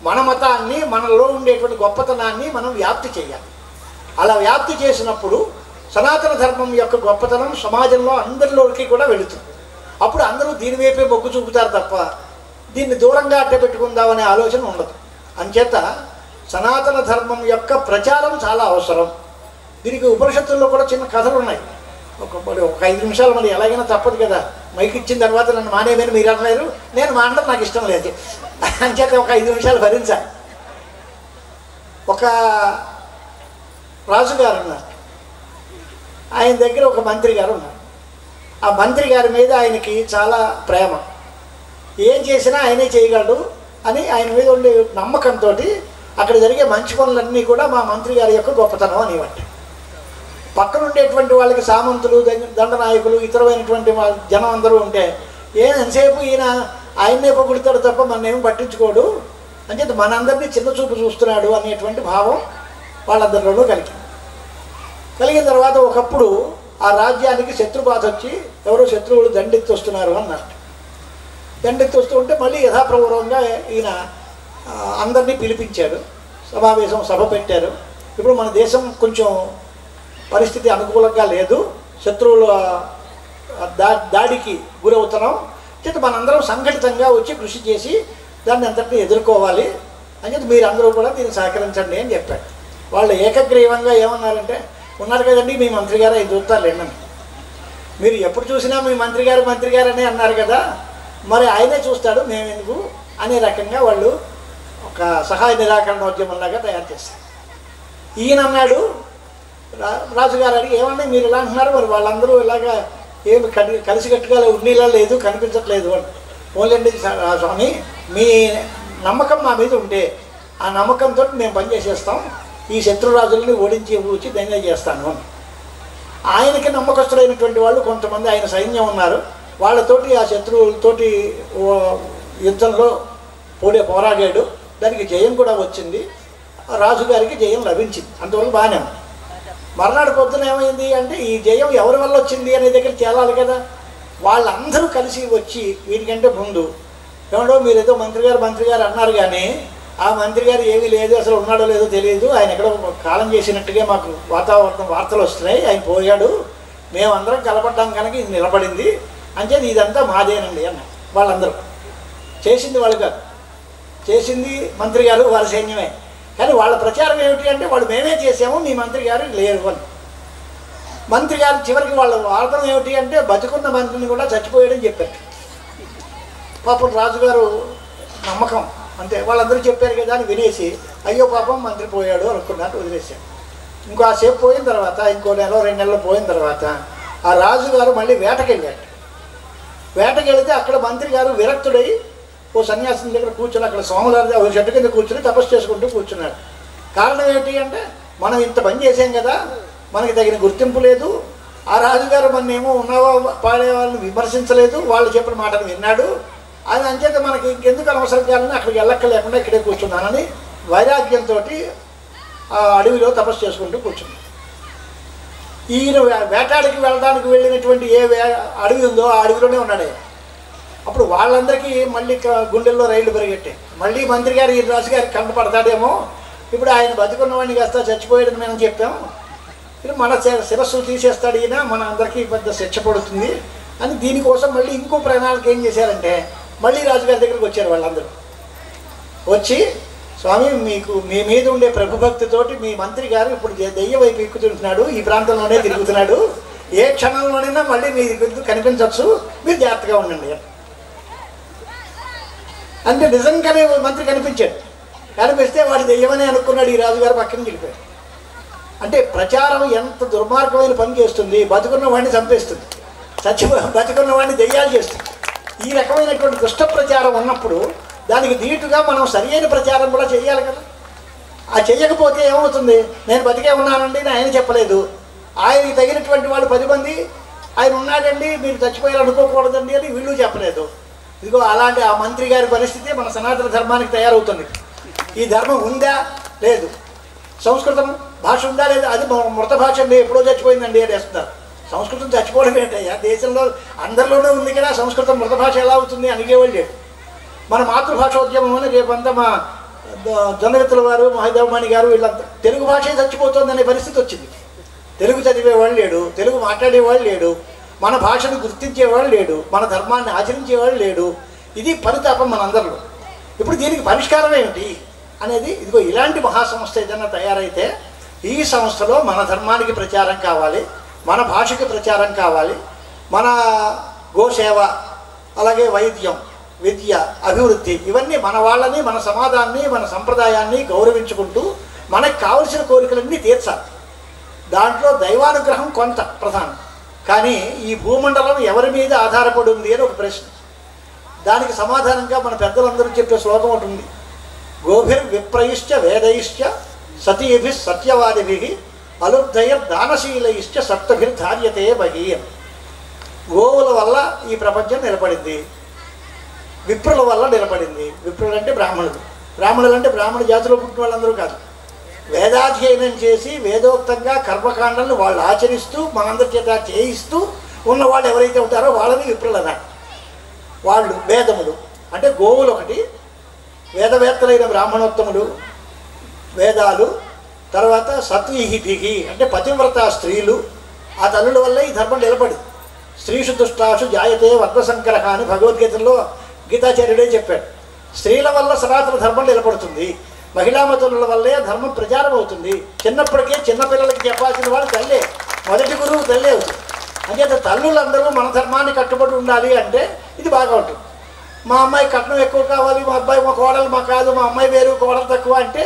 మన మతాన్ని మనలో ఉండేటువంటి గొప్పతనాన్ని మనం వ్యాప్తి చేయాలి. అలా వ్యాప్తి చేసినప్పుడు సనాతన ధర్మం యొక్క గొప్పతనం సమాజంలో అందరిలోకి కూడా వెళుతుంది. అప్పుడు అందరూ దీని వైపే మొగ్గు చూపుతారు తప్ప దీన్ని దూరంగా అట్టపెట్టుకుందామనే ఆలోచన ఉండదు. అంచేత సనాతన ధర్మం యొక్క ప్రచారం చాలా అవసరం. దీనికి ఉపనిషత్తుల్లో కూడా చిన్న కథలు ఉన్నాయి. ఒక 5 నిమిషాలు మరి ఎలాగైనా తప్పదు కదా. మైక్ ఇచ్చిన తర్వాత నన్ను మానేమని మీరు అనలేరు, నేను మానడం నాకు ఇష్టం లేదు. అంచేత ఒక 5 నిమిషాలు భరించాలి. ఒక రాజుగారు ఉన్నారు, ఆయన దగ్గర ఒక మంత్రి గారు ఉన్నారు. ఆ మంత్రి గారి మీద ఆయనకి చాలా ప్రేమ. ఏం చేసినా ఆయనే చేయగలడు అని ఆయన మీద ఉండే నమ్మకంతో అక్కడ జరిగే మంచి పనులన్నీ కూడా మా మంత్రి గారి యొక్క గొప్పతనం అనేవాటి. పక్కన ఉండేటువంటి వాళ్ళకి సామంతులు, దండనాయకులు, ఇతరమైనటువంటి జనం అందరూ ఉంటే ఎంతసేపు ఈయన ఆయన్నే పొగుడుతాడు తప్ప మననేమి పట్టించుకోడు అని చెప్పి మనందరినీ చిన్న చూపు చూస్తున్నాడు అనేటువంటి భావం వాళ్ళందరిలోనూ కలిగిన తర్వాత ఒకప్పుడు ఆ రాజ్యానికి శత్రుబాధ వచ్చి ఎవరో శత్రువులు దండెత్తి వస్తున్నారు అన్నారు. దండెత్తి వస్తూ ఉంటే మళ్ళీ యథాప్రభురంగా ఈయన అందరినీ పిలిపించారు, సభ పెట్టారు. ఇప్పుడు మన దేశం కొంచెం పరిస్థితి అనుకూలంగా లేదు, శత్రువుల దాడికి గురవుతున్నాం, చేత మనందరం సంఘటితంగా వచ్చి కృషి చేసి దాన్ని అంతటినీ ఎదుర్కోవాలి అని చెప్పి మీరందరూ కూడా దీన్ని సహకరించండి అని చెప్పాడు. వాళ్ళు ఏకగ్రీవంగా ఏమన్నారంటే, ఉన్నారు కదండి మీ మంత్రి గారు ఆయన చూస్తారులేండి, మీరు ఎప్పుడు చూసినా మీ మంత్రి గారు అనే అన్నారు కదా, మరి ఆయనే చూస్తాడు మేమెందుకు అనే రకంగా వాళ్ళు ఒక సహాయ నిరాకరణోద్యమంలాగా తయారు చేశారు. ఈయన అన్నాడు, రాజుగారు అడిగి ఏమన్నా మీరు ఇలా అంటున్నారు, మరి వాళ్ళందరూ ఇలాగా ఏమి కలిసికట్టుగా ఉన్నీలా లేదు, కనిపించట్లేదు అని. పోలేండి స్వామి, మీ నమ్మకం మా మీద ఉంటే ఆ నమ్మకంతో మేము పనిచేసేస్తాం, ఈ శత్రురాజులని ఓడించి వచ్చి దంగా చేస్తాను అని. ఆయనకి నమ్మకస్తులైనటువంటి వాళ్ళు కొంతమంది ఆయన సైన్యం ఉన్నారు, వాళ్ళతోటి ఆ శత్రువులతోటి యుద్ధంలో పోరాడాడు, దానికి జయం కూడా వచ్చింది, రాజుగారికి జయం లభించింది. అంతవరకు బాగానే ఉంది. మర్నాడు పొద్దున ఏమైంది అంటే ఈ జయం ఎవరి వల్ల వచ్చింది అనే దగ్గర తేలాలి కదా. వాళ్ళందరూ కలిసి వచ్చి వీటికంటే ముందు ఏమంటో మీరు ఏదో మంత్రి గారు అన్నారు, కానీ ఆ మంత్రి గారు ఏమీ లేదు, అసలు ఉన్నాడో లేదో తెలియదు, ఆయన ఎక్కడో కాలం చేసినట్టుగా మాకు వార్తలు వస్తున్నాయి, ఆయన పోయాడు, మేమందరం కలపడ్డాం కనుక ఇది నిలబడింది అంచేది ఇదంతా మాదేనండి అన్న. వాళ్ళందరూ చేసింది వాళ్ళు కాదు, చేసింది మంత్రి గారు వారి సైన్యమే. కానీ వాళ్ళ ప్రచారం ఏమిటి అంటే వాళ్ళు మేమే చేసాము, మీ మంత్రి గారు లేరు అని. మంత్రి గారు చివరికి వాళ్ళ వాదన ఏమిటి అంటే బతుకున్న మంత్రిని కూడా చచ్చిపోయాడని చెప్పారు. పాపం రాజుగారు నమ్మకం అంతే, వాళ్ళందరూ చెప్పారు కదా అని వినేసి అయ్యో పాపం మంత్రి పోయాడు అనుకున్నట్టు వదిలేశాడు. ఇంకో ఆ సేపు పోయిన తర్వాత ఇంకో 1-2 నెలలు పోయిన తర్వాత ఆ రాజుగారు మళ్ళీ వేటకెళ్ళాడు. వేటకెళితే అక్కడ మంత్రి గారు విరక్తుడై ఓ సన్యాసం దగ్గర కూర్చొని అక్కడ సోమవారి ఒక చెట్టు కింద కూర్చొని తపస్సు చేసుకుంటూ కూర్చున్నాడు. కారణం ఏంటి అంటే మనం ఇంత పని చేసాం కదా, మనకి తగిన గుర్తింపు లేదు, ఆ రాజుగారు మన ఏమో ఉన్నవా పాడే వాళ్ళని విమర్శించలేదు, వాళ్ళు చెప్పిన మాటను విన్నాడు, అది అంచేత మనకి ఇంకెందుకు అనవసరం కాలని అక్కడికి వెళ్ళక్కలేకుండా ఇక్కడే కూర్చున్నానని వైరాగ్యంతో ఆ అడవిలో తపస్సు చేసుకుంటూ కూర్చున్నాడు. ఈయన వేటాడికి వెళ్ళడానికి వెళ్ళినటువంటి అడవి ఉందో ఆ అడవిలోనే ఉన్నాడు. అప్పుడు వాళ్ళందరికీ మళ్ళీ గుండెల్లో రైళ్లు పరిగెట్టాయి. మళ్ళీ మంత్రి గారు ఈ రాజు గారికి కంటపడతాడేమో, ఇప్పుడు ఆయన బతుకున్నవాడిని కాస్త చచ్చిపోయాడని మేము చెప్పాము, ఇది మన శిరస్సు తీసేస్తాడు ఈయన, మన అందరికీ పెద్ద శిక్ష పడుతుంది అని దీనికోసం మళ్ళీ ఇంకో ప్రణాళిక ఏం చేశారంటే మళ్ళీ రాజుగారి దగ్గరికి వచ్చారు. వాళ్ళందరూ వచ్చి స్వామి మీకు మీ మీద ఉండే ప్రభుభక్తితోటి మీ మంత్రి గారు ఇప్పుడు దెయ్యం వైపు ఎక్కుతుంటున్నాడు, ఈ ప్రాంతంలోనే తిరుగుతున్నాడు, ఏ క్షణంలోనైనా మళ్ళీ మీ కనిపించవచ్చు, మీరు జాగ్రత్తగా ఉండండి అంటే నిజంగానే మంత్రి కనిపించాడు. కనిపిస్తే వాడు దెయ్యమని అనుకున్నాడు. ఈ రాజుగారు పక్కన దిగిపోయాడు. అంటే ప్రచారం ఎంత దుర్మార్గమైన పని చేస్తుంది, బతుకున్న వాడిని చంపేస్తుంది, బతుకున్న వాడిని దెయ్యాలు చేస్తుంది. ఈ రకమైనటువంటి దుష్ట ప్రచారం ఉన్నప్పుడు దానికి ధీటుగా మనం సరియైన ప్రచారం కూడా చేయాలి కదా. ఆ చెయ్యకపోతే ఏమవుతుంది, నేను బతికే ఉన్నానండి ఆయన చెప్పలేదు, ఆయనకి తగినటువంటి వాళ్ళు 10 మంది ఆయన ఉన్నాడండి మీరు చచ్చిపోయారు అనుకోకూడదండి అని వీళ్ళు చెప్పలేదు. ఇదిగో అలాంటి ఆ మంత్రి గారి పరిస్థితి మన సనాతన ధర్మానికి తయారవుతుంది. ఈ ధర్మం ఉందా లేదు, సంస్కృతం భాష ఉందా లేదా, అది మృత భాష అండి ఎప్పుడో చచ్చిపోయిందండి అని వేస్తున్నారు. సంస్కృతం చచ్చిపోవడం ఏంటయ్యా, దేశంలో అందరిలోనే ఉంది కదా, సంస్కృతం మృత భాష ఎలా అవుతుంది అనిగేవాళ్ళు లేడు. మన మాతృభాషోద్యమం అని రేపంతా మా జొన్నవిత్తుల వారు మహదేవమణి గారు వీళ్ళంతా తెలుగు భాషే చచ్చిపోతుందనే పరిస్థితి వచ్చింది. తెలుగు చదివేవాళ్ళు లేడు, తెలుగు మాట్లాడేవాళ్ళు లేడు, మన భాషను గుర్తించేవాళ్ళు లేడు, మన ధర్మాన్ని ఆచరించేవాళ్ళు లేడు. ఇది పరితాపం మనందరిలో. ఇప్పుడు దీనికి పరిష్కారం ఏమిటి అనేది, ఇదిగో ఇలాంటి మహాసంస్థ ఏదైనా తయారైతే ఈ సంస్థలో మన ధర్మానికి ప్రచారం కావాలి, మన భాషకి ప్రచారం కావాలి, మన గోసేవ అలాగే వైద్యం విద్య అభివృద్ధి ఇవన్నీ మన వాళ్ళని మన సమాజాన్ని మన సంప్రదాయాన్ని గౌరవించుకుంటూ మనకు కావలసిన కోరికలన్నీ తీర్చాలి. దాంట్లో దైవానుగ్రహం కొంత ప్రధానం. కానీ ఈ భూమండలం ఎవరి మీద ఆధారపడి ఉంది అని ఒక ప్రశ్న. దానికి సమాధానంగా మన పెద్దలందరూ చెప్పే శ్లోకం ఒకటి ఉంది. గోభిర్విప్రయిశ్చ వేదయిశ్చ సతీభి సత్యవాదిభి అలుబ్ధైర్ దానశీలయిశ్చ సప్తభిర్ధార్యతే బహి. గోవుల వల్ల ఈ ప్రపంచం నిలబడింది, విప్రుల వల్ల నిలబడింది. విప్రులు అంటే బ్రాహ్మణులు, బ్రాహ్మణులు అంటే బ్రాహ్మణ జాతిలో పుట్టిన వాళ్ళందరూ కాదు. వేదాధ్యయనం చేసి వేదోక్తంగా కర్మకాండాలను వాళ్ళు ఆచరిస్తూ మనందరి చేత చేయిస్తూ ఉన్న వాళ్ళు ఎవరైతే ఉంటారో వాళ్ళని విప్రులు అన్నారు. వాళ్ళు వేదములు అంటే గోవులు ఒకటి, వేదవేత్తలైన బ్రాహ్మణోత్తములు, వేదాలు, తర్వాత సత్వీహిభిహి అంటే పతివ్రత స్త్రీలు. ఆ తల్లుల వల్లే ఈ ధర్మం నిలబడి. స్త్రీషు దుష్టాషు జాయతే వర్ధసంకర అని భగవద్గీతలో గీతాచార్యుడే చెప్పాడు. స్త్రీల వల్ల సనాతన ధర్మం నిలబడుతుంది, మహిళామతుల వల్లే ధర్మం ప్రచారం అవుతుంది. చిన్నప్పటికే చిన్నపిల్లలకి చెప్పాల్సిన వాళ్ళు తల్లే, మొదటి గురువు తల్లే అవుతుంది. అంచేత తల్లులందరూ మన ధర్మాన్ని కట్టుబడి ఉండాలి అంటే ఇది బాగా ఉంటుంది. మా అమ్మాయి కట్నం ఎక్కువ కావాలి, మా అబ్బాయి మా కోడలు మా కాదు, మా అమ్మాయి వేరు కోడలు తక్కువ అంటే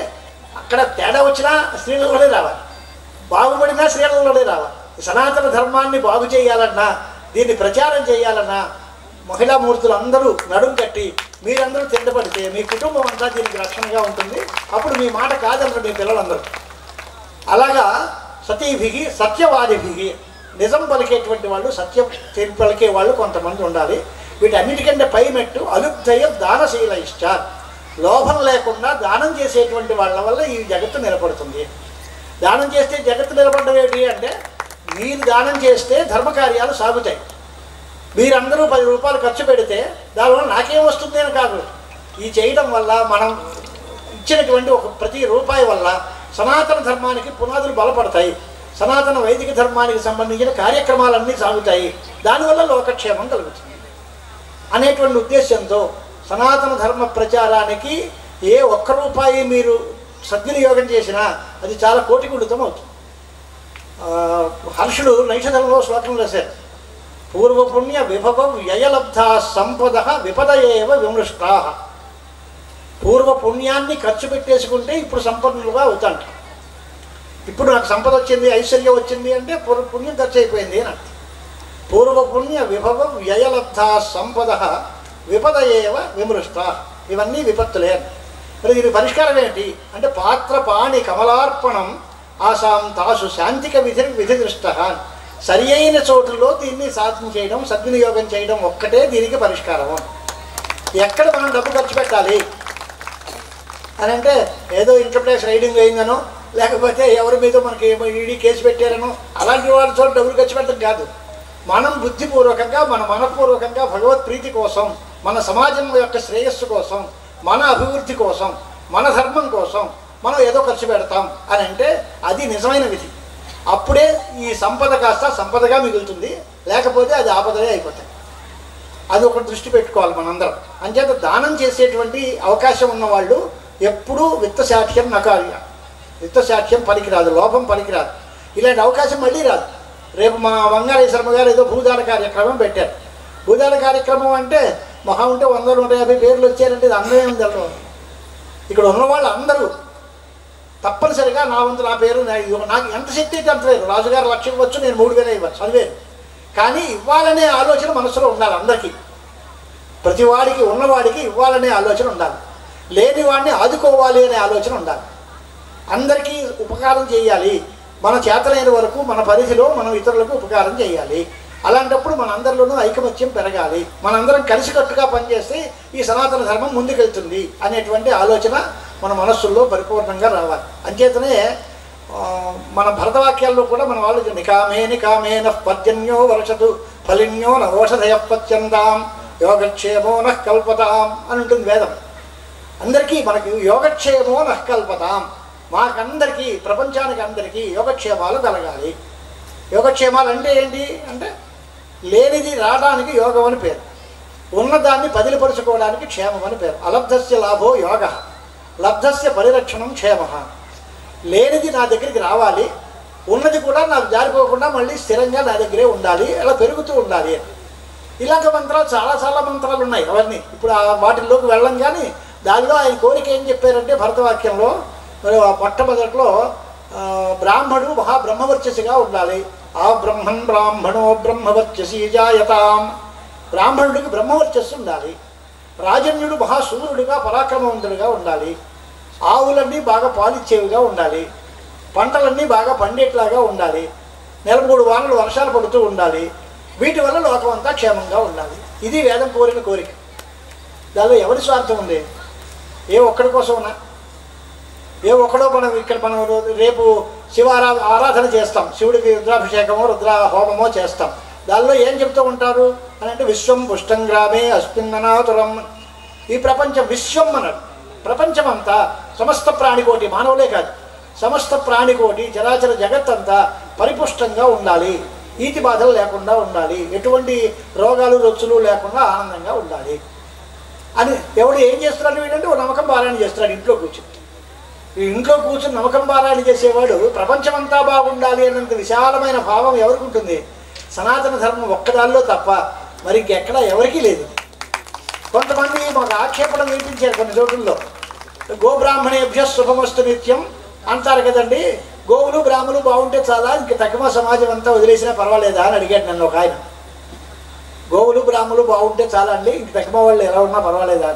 అక్కడ తేడా వచ్చినా స్త్రీలలోనే రావాలి, బాగుపడినా స్త్రీలలోనే రావాలి. సనాతన ధర్మాన్ని బాగు చేయాలన్నా దీన్ని ప్రచారం చేయాలన్నా మహిళామూర్తులు అందరూ నడుం కట్టి మీరందరూ తిండపడితే మీ కుటుంబం అంతా దీనికి రక్షణగా ఉంటుంది. అప్పుడు మీ మాట కాదన్నారు మీ పిల్లలందరూ. అలాగా సతీభిగి సత్యవాదిభిగి నిజం పలికేటువంటి వాళ్ళు, సత్యం పలికే వాళ్ళు కొంతమంది ఉండాలి. వీటన్నిటికంటే పై మెట్టు అలుబ్ధయ దానశీల ఇష్టార్, లోభం లేకుండా దానం చేసేటువంటి వాళ్ళ వల్ల ఈ జగత్తు నిలబడుతుంది. దానం చేస్తే జగత్తు నిలబడడం ఏంటి అంటే మీరు దానం చేస్తే ధర్మకార్యాలు సాగుతాయి. మీరందరూ 10 రూపాయలు ఖర్చు పెడితే దానివల్ల నాకేం వస్తుంది అని కాదు, ఈ చేయడం వల్ల మనం ఇచ్చినటువంటి ఒక ప్రతి రూపాయి వల్ల సనాతన ధర్మానికి పునాదులు బలపడతాయి, సనాతన వైదిక ధర్మానికి సంబంధించిన కార్యక్రమాలన్నీ సాగుతాయి, దానివల్ల లోకక్షేమం కలుగుతుంది అనేటువంటి ఉద్దేశంతో సనాతన ధర్మ ప్రచారానికి ఏ ఒక్క రూపాయి మీరు సద్వినియోగం చేసినా అది చాలా కోటిగుణితం అవుతుంది. హర్షుడు నైషధంలో శ్లోకం రాశారు. పూర్వపుణ్య విభవ వ్యయలబ్ధా సంపద విపదయేవ విమృష్టా. పూర్వపుణ్యాన్ని ఖర్చు పెట్టేసుకుంటే ఇప్పుడు సంపన్నులుగా అవుతాంట. ఇప్పుడు నాకు సంపద వచ్చింది, ఐశ్వర్యం వచ్చింది అంటే పుణ్యం ఖర్చు అయిపోయింది అని అర్థం. పూర్వపుణ్య విభవ వ్యయలబ్ధా సంపద విపదయేవ విమృష్టా. ఇవన్నీ విపత్తులే. మరి దీని పరిష్కారం ఏంటి అంటే పాత్ర పాణి కమలార్పణం ఆసాం తాసు శాంతిక విధి దృష్ట. సరి అయిన చోటుల్లో దీన్ని సాధన చేయడం, సద్వినియోగం చేయడం ఒక్కటే దీనికి పరిష్కారము. ఎక్కడ మనం డబ్బు ఖర్చు పెట్టాలి అని అంటే ఏదో ఇన్కమ్ ట్యాక్స్ రైడింగ్ అయిందనో లేకపోతే ఎవరి మీద మనకి ఈడీ కేసు పెట్టారనో అలాంటి వాళ్ళ చోట డబ్బులు ఖర్చు పెట్టడం కాదు. మనం బుద్ధిపూర్వకంగా మన మనపూర్వకంగా భగవత్ ప్రీతి కోసం, మన సమాజం యొక్క శ్రేయస్సు కోసం, మన అభివృద్ధి కోసం, మన ధర్మం కోసం మనం ఏదో ఖర్చు పెడతాం అని అంటే అది నిజమైన విధి. అప్పుడే ఈ సంపద కాస్త సంపదగా మిగులుతుంది, లేకపోతే అది ఆపదలే అయిపోతాయి. అది ఒక దృష్టి పెట్టుకోవాలి మనందరం. అంచేత దానం చేసేటువంటి అవకాశం ఉన్నవాళ్ళు ఎప్పుడూ విత్తశాఠ్యం నకార్య, విత్తశాఠ్యం పనికిరాదు, లోపం పనికిరాదు. ఇలాంటి అవకాశం మళ్ళీ రాదు. రేపు మా వంగాళీ శర్మ గారు ఏదో భూదాన కార్యక్రమం పెట్టారు. భూదాన కార్యక్రమం అంటే మహా ఉంటే 100-150 పేర్లు వచ్చారంటే ఇది అందమే ఉంది. ఇక్కడ ఉన్నవాళ్ళు అందరూ తప్పనిసరిగా నా వంతు నా పేరు నాకు ఎంత శక్తి అయితే అంత లేదు. రాజుగారు 1,00,000 ఇవ్వచ్చు, నేను 3,000 ఇవ్వచ్చు, అది వేరు. కానీ ఇవ్వాలనే ఆలోచన మనసులో ఉండాలి అందరికీ. ప్రతివాడికి ఉన్నవాడికి ఇవ్వాలనే ఆలోచన ఉండాలి, లేని వాడిని ఆదుకోవాలి అనే ఆలోచన ఉండాలి. అందరికీ ఉపకారం చేయాలి, మన చేతనైన వరకు మన పరిధిలో మనం ఇతరులకు ఉపకారం చేయాలి. అలాంటప్పుడు మన అందరిలోనూ ఐకమత్యం పెరగాలి, మనందరం కలిసికట్టుగా పనిచేస్తే ఈ సనాతన ధర్మం ముందుకెళ్తుంది అనేటువంటి ఆలోచన మన మనస్సుల్లో పరిపూర్ణంగా రావాలి. అంచేతనే మన భరతవాక్యాల్లో కూడా మన వాళ్ళు నికామేన పర్జన్యో వర్షతు ఫలిన్యో నోషధయ పత్యంతాం యోగక్షేమో నః కల్పతాం అని ఉంటుంది వేదం. అందరికీ మనకి యోగక్షేమో నః కల్పతాం, మాకందరికీ ప్రపంచానికి అందరికీ యోగక్షేమాలు కలగాలి. యోగక్షేమాలు అంటే ఏంటి అంటే లేనిది రావడానికి యోగం అని పేరు, ఉన్నదాన్ని పదిలిపరుచుకోవడానికి క్షేమం అని పేరు. అలబ్ధస్య లాభో యోగ, లబ్ధస్య పరిరక్షణం క్షేమ. లేనిది నా దగ్గరికి రావాలి, ఉన్నది కూడా నాకు జారిపోకుండా మళ్ళీ స్థిరంగా నా దగ్గరే ఉండాలి, అలా పెరుగుతూ ఉండాలి అని. ఇలాంటి మంత్రాలు చాలా మంత్రాలు ఉన్నాయి. అవన్నీ ఇప్పుడు వాటిల్లోకి వెళ్ళం. కానీ దానిలో ఆయన కోరిక ఏం చెప్పారంటే భరతవాక్యంలో మొట్టమొదట్లో బ్రాహ్మడు మహాబ్రహ్మవర్చసిగా ఉండాలి. ఆ బ్రహ్మన్ బ్రాహ్మణో బ్రహ్మవర్చసి జాయతాం, బ్రాహ్మణుడికి బ్రహ్మవర్చస్సు ఉండాలి. రాజన్యుడు మహాసూర్యుడిగా పరాక్రమవంతుడిగా ఉండాలి. ఆవులన్నీ బాగా పాలిచ్చేవిగా ఉండాలి. పంటలన్నీ బాగా పండేట్లాగా ఉండాలి. 3 వారాలు వర్షాలు పడుతూ ఉండాలి. వీటి వల్ల లోకం అంతా క్షేమంగా ఉండాలి. ఇది వేదం కోరిన కోరిక. దానిలో ఎవరి స్వార్థం ఉంది? ఏ ఒక్కడి కోసమన్నా? ఏ ఒక్కడో మనం రేపు ఆరాధన చేస్తాం, శివుడికి రుద్రాభిషేకమో రుద్ర హోమమో చేస్తాం. దానిలో ఏం చెప్తూ ఉంటారు అని అంటే విశ్వం పుష్టం గ్రామే అస్మిన్ననాతురం. ఈ ప్రపంచం విశ్వం అన్నాడు. ప్రపంచమంతా సమస్త ప్రాణికోటి, మానవులే కాదు సమస్త ప్రాణికోటి చరాచర జగత్తంతా పరిపుష్టంగా ఉండాలి, ఈతి బాధలు లేకుండా ఉండాలి, ఎటువంటి రోగాలు రొచ్చులు లేకుండా ఆనందంగా ఉండాలి అని ఎవడు ఏం చేస్తున్నాడు వీడంటే ఓ నమ్మకం పారాయణ చేస్తున్నాడు ఇంట్లో కూర్చుని. ఈ ఇంట్లో కూర్చుని నమ్మకం పారాయణ చేసేవాడు ప్రపంచమంతా బాగుండాలి అన్నంత విశాలమైన భావం ఎవరికి ఉంటుంది? సనాతన ధర్మం ఒక్కదాల్లో తప్ప మరి ఇంకెక్కడా ఎవరికీ లేదు. కొంతమంది మాకు ఆక్షేపణ వినిపించారు కొన్ని చోట్లలో, గోబ్రాహ్మణేభ్య శుభమస్తు నిత్యం అంటారు కదండి. గోవులు బ్రాహ్మణులు బాగుంటే చాలా, ఇంక తక్కువ సమాజం అంతా వదిలేసినా పర్వాలేదా అని అడిగాడు నన్ను ఒక ఆయన. గోవులు బ్రాహ్మణులు బాగుంటే చాలా అండి, ఇంక తక్కువ వాళ్ళు ఎలా ఉన్నా పర్వాలేదా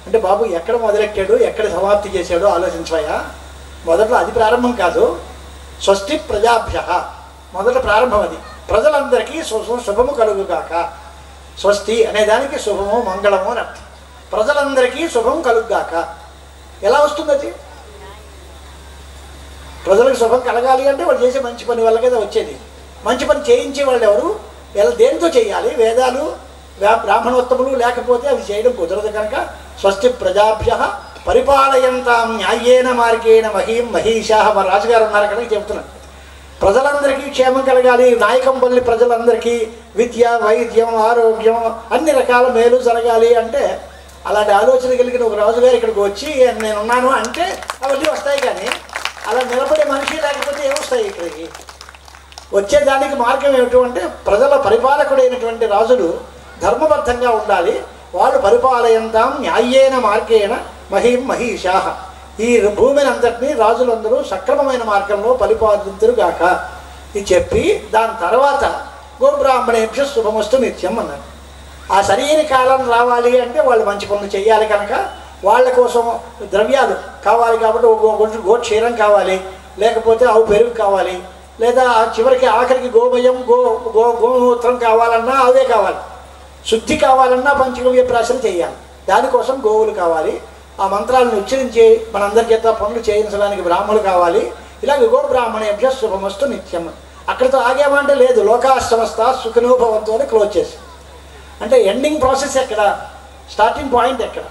అంటే, బాబు ఎక్కడ మొదలెట్టాడు ఎక్కడ సమాప్తి చేశాడో ఆలోచించాయా? మొదట్లో అది ప్రారంభం కాదు. స్వస్తి ప్రజాభ్య మొదట ప్రారంభం అది. ప్రజలందరికీ శుభము కలుగుగాక. స్వస్తి అనేదానికి శుభము మంగళము అని అర్థం. ప్రజలందరికీ శుభం కలుగుగాక. ఎలా వస్తుంది అది? ప్రజలకు శుభం కలగాలి అంటే వాళ్ళు చేసే మంచి పని వల్ల కదా వచ్చేది. మంచి పని చేయించే వాళ్ళు ఎవరు? ఎలా దేనితో చేయాలి? వేదాలు బ్రాహ్మణోత్తములు లేకపోతే అవి చేయడం కుదరదు. కనుక స్వస్తి ప్రజాభ్య పరిపాలయంతాం న్యాయేన మార్గేణ మహీం మహీషాహ. మా రాజుగారు ఉన్నారు కనుక చెబుతున్నాను. ప్రజలందరికీ క్షేమం కలగాలి. నాయకంపల్లి ప్రజలందరికీ విద్య వైద్యం ఆరోగ్యం అన్ని రకాల మేలు జరగాలి అంటే అలాంటి ఆలోచన కలిగిన ఒక రాజుగారు ఇక్కడికి వచ్చి నేనున్నాను అంటే అవన్నీ వస్తాయి. కానీ అలా నిలబడే మనిషి లేకపోతే ఏమొస్తాయి? ఇక్కడికి వచ్చేదానికి మార్గం ఏమిటి అంటే ప్రజల పరిపాలకుడైనటువంటి రాజులు ధర్మబద్ధంగా ఉండాలి. వాళ్ళు పరిపాలయంతాం న్యాయేన మార్గేణ మహీం మహీషాహ. ఈ భూమిని అంతటినీ రాజులందరూ సక్రమమైన మార్గంలో పరిపాలింతురుగాక ఇది చెప్పి దాని తర్వాత గోబ్రాహ్మణేభ్య శుభమస్తు నిత్యం అన్నారు. ఆ సరైన కాలం రావాలి అంటే వాళ్ళు మంచి పనులు చేయాలి. కనుక వాళ్ళ కోసం ద్రవ్యాలు కావాలి కాబట్టి గోక్షీరం కావాలి, లేకపోతే ఆవు పెరుగు కావాలి, లేదా చివరికి ఆఖరికి గోమయం గోమూత్రం కావాలన్నా అవే కావాలి. శుద్ధి కావాలన్నా పంచగవ్య ప్రాశన చేయాలి. దానికోసం గోవులు కావాలి. ఆ మంత్రాలను ఉచ్చరించి మనందరి చేత పనులు చేయించడానికి బ్రాహ్మణులు కావాలి. ఇలాగ గోబ్రాహ్మణేభ్య శుభమస్తు నిత్యం. అక్కడితో ఆగేమంటే లేదు, లోకాస్తమస్త సుఖనోభవంతో అని క్లోజ్ చేసి. అంటే ఎండింగ్ ప్రాసెస్ ఎక్కడ, స్టార్టింగ్ పాయింట్ ఎక్కడ?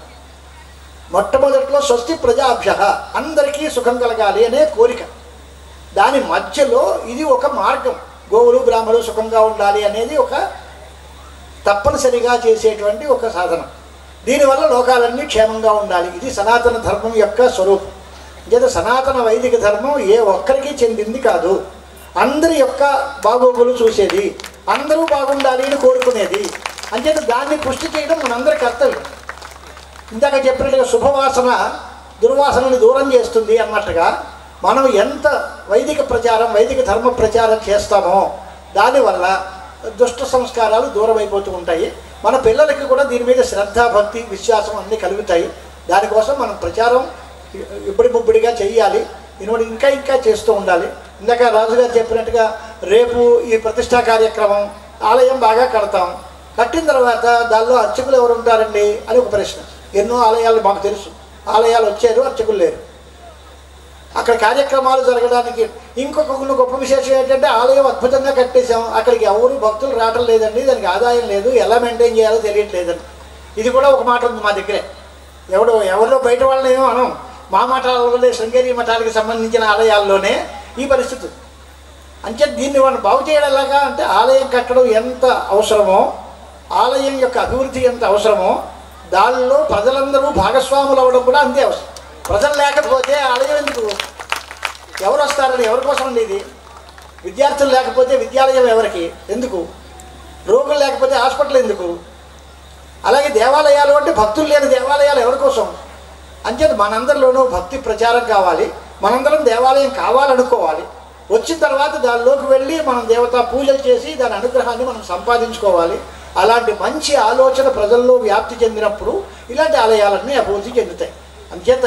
మొట్టమొదట్లో స్వస్తి ప్రజాభ్య అందరికీ సుఖం కలగాలి అనే కోరిక. దాని మధ్యలో ఇది ఒక మార్గం, గోవులు బ్రాహ్మణులు సుఖంగా ఉండాలి అనేది ఒక తప్పనిసరిగా చేసేటువంటి ఒక సాధనం. దీనివల్ల లోకాలన్నీ క్షేమంగా ఉండాలి. ఇది సనాతన ధర్మం యొక్క స్వరూపం. అంటే సనాతన వైదిక ధర్మం ఏ ఒక్కరికి చెందింది కాదు, అందరి యొక్క బాగోగులు చూసేది, అందరూ బాగుండాలి అని కోరుకునేది. అంచేత దాన్ని పుష్టి చేయడం మనందరి కర్తవ్యం. ఇందాక చెప్పినట్టుగా శుభవాసన దుర్వాసనని దూరం చేస్తుంది అన్నట్టుగా మనం ఎంత వైదిక ప్రచారం వైదిక ధర్మ ప్రచారం చేస్తామో దానివల్ల దుష్ట సంస్కారాలు దూరం అయిపోతూ ఉంటాయి. మన పిల్లలకి కూడా దీని మీద శ్రద్ధ భక్తి విశ్వాసం అన్నీ కలుగుతాయి. దానికోసం మనం ప్రచారం ఇబ్బడి ముబ్బడిగా చెయ్యాలి. ఇనుడి ఇంకా ఇంకా చేస్తూ ఉండాలి. ఇందాక రాజుగారు చెప్పినట్టుగా రేపు ఈ ప్రతిష్టా కార్యక్రమం ఆలయం బాగా కడతాం. కట్టిన తర్వాత దానిలో అర్చకులు ఎవరు ఉంటారండి అని ఒక ప్రశ్న. ఎన్నో ఆలయాలు మాకు తెలుసు, ఆలయాలు వచ్చారు, అర్చకులు లేరు. అక్కడ కార్యక్రమాలు జరగడానికి ఇంకొక గొప్ప విశేషం ఏంటంటే ఆలయం అద్భుతంగా కట్టేశాం, అక్కడికి ఎవరు భక్తులు రావటం లేదండి, దానికి ఆదాయం లేదు, ఎలా మెయింటైన్ చేయాలో తెలియట్లేదండి. ఇది కూడా ఒక మాట ఉంది మా దగ్గరే. ఎవరో బయట వాళ్ళని ఏమో అనం, మా మఠాలలోనే శృంగేరి మఠానికి సంబంధించిన ఆలయాల్లోనే ఈ పరిస్థితి. అంటే దీన్ని మనం బాగు చేయడంలాగా అంటే ఆలయం కట్టడం ఎంత అవసరమో, ఆలయం యొక్క అభివృద్ధి ఎంత అవసరమో, దానిలో ప్రజలందరూ భాగస్వాములు అవ్వడం కూడా అంతే అవసరం. ప్రజలు లేకపోతే ఆలయం ఎందుకు? ఎవరు వస్తారని ఎవరి కోసం అండి ఇది? విద్యార్థులు లేకపోతే విద్యాలయం ఎవరికి ఎందుకు? రోగులు లేకపోతే హాస్పిటల్ ఎందుకు? అలాగే దేవాలయాలు అంటే భక్తులు లేని దేవాలయాలు ఎవరి కోసం? అంచేత మనందరిలోనూ భక్తి ప్రచారం కావాలి. మనందరం దేవాలయం కావాలనుకోవాలి. వచ్చిన తర్వాత దానిలోకి వెళ్ళి మనం దేవతా పూజలు చేసి దాని అనుగ్రహాన్ని మనం సంపాదించుకోవాలి. అలాంటి మంచి ఆలోచన ప్రజల్లో వ్యాప్తి చెందినప్పుడు ఇలాంటి ఆలయాలన్నీ అభివృద్ధి చెందుతాయి. అంచేత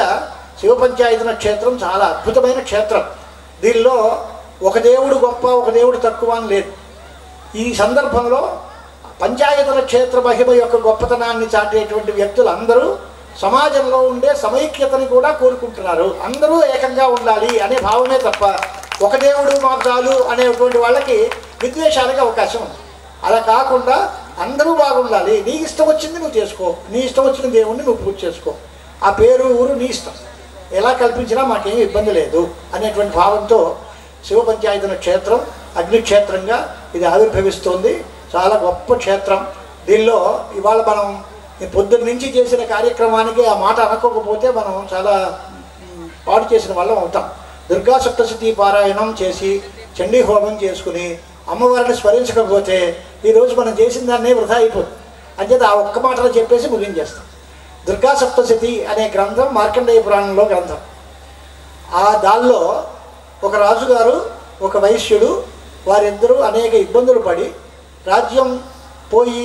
శివపంచాయతన క్షేత్రం చాలా అద్భుతమైన క్షేత్రం. దీనిలో ఒక దేవుడు గొప్ప ఒక దేవుడు తక్కువ అని లేదు. ఈ సందర్భంలో పంచాయతన క్షేత్ర మహిమ యొక్క గొప్పతనాన్ని చాటేటువంటి వ్యక్తులు అందరూ సమాజంలో ఉండే సమైక్యతని కూడా కోరుకుంటున్నారు. అందరూ ఏకంగా ఉండాలి అనే భావమే తప్ప ఒక దేవుడు మార్గాలు అనేటువంటి వాళ్ళకి విద్వేషాలకు అవకాశం ఉంది. అలా కాకుండా అందరూ బాగుండాలి. నీ ఇష్టం వచ్చింది నువ్వు చేసుకో, నీ ఇష్టం వచ్చిన దేవుణ్ణి నువ్వు పూజ చేసుకో, ఆ పేరు ఊరు నీ ఇష్టం, ఎలా కల్పించినా మాకేమీ ఇబ్బంది లేదు అనేటువంటి భావంతో శివపంచాయతన క్షేత్రం అగ్నిక్షేత్రంగా ఇది ఆవిర్భవిస్తోంది. చాలా గొప్ప క్షేత్రం. దీనిలో ఇవాళ మనం పొద్దున్న నుంచి చేసిన కార్యక్రమానికి ఆ మాట అనుకోకపోతే మనం చాలా పాడు చేసిన వాళ్ళం అవుతాం. దుర్గా సప్తశతి పారాయణం చేసి చండీ హోమం చేసుకుని అమ్మవారిని స్మరించకపోతే ఈరోజు మనం చేసిన దాన్నే వృధా అయిపోతుంది. అంచేత ఆ ఒక్క మాటలో చెప్పేసి ముగించేస్తాం. దుర్గా సప్తశతి అనే గ్రంథం మార్కండేయ పురాణంలో గ్రంథం. ఆ దానిలో ఒక రాజుగారు ఒక వైశ్యుడు వారిద్దరూ అనేక ఇబ్బందులు పడి రాజ్యం పోయి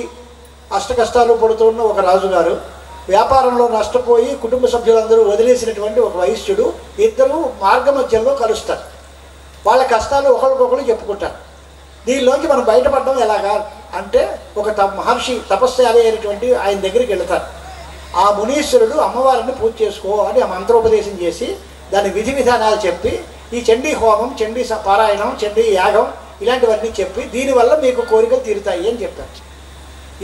అష్టకష్టాలు పడుతున్న ఒక రాజుగారు, వ్యాపారంలో నష్టపోయి కుటుంబ సభ్యులందరూ వదిలేసినటువంటి ఒక వైశ్యుడు, ఇద్దరు మార్గమధ్యంలో కలుస్తారు. వాళ్ళ కష్టాలు ఒకరికొకరు చెప్పుకుంటారు. దీనిలోంచి మనం బయటపడడం ఎలాగా అంటే ఒక మహర్షి తపస్యాలి అయినటువంటి ఆయన దగ్గరికి వెళతారు. ఆ మునీశ్వరుడు అమ్మవారిని పూజ చేసుకో అని ఆ మంత్రోపదేశం చేసి దాని విధి విధానాలు చెప్పి ఈ చండీ హోమం, చండీ పారాయణం, చండీ యాగం ఇలాంటివన్నీ చెప్పి దీనివల్ల మీకు కోరికలు తీరుతాయి అని చెప్పారు.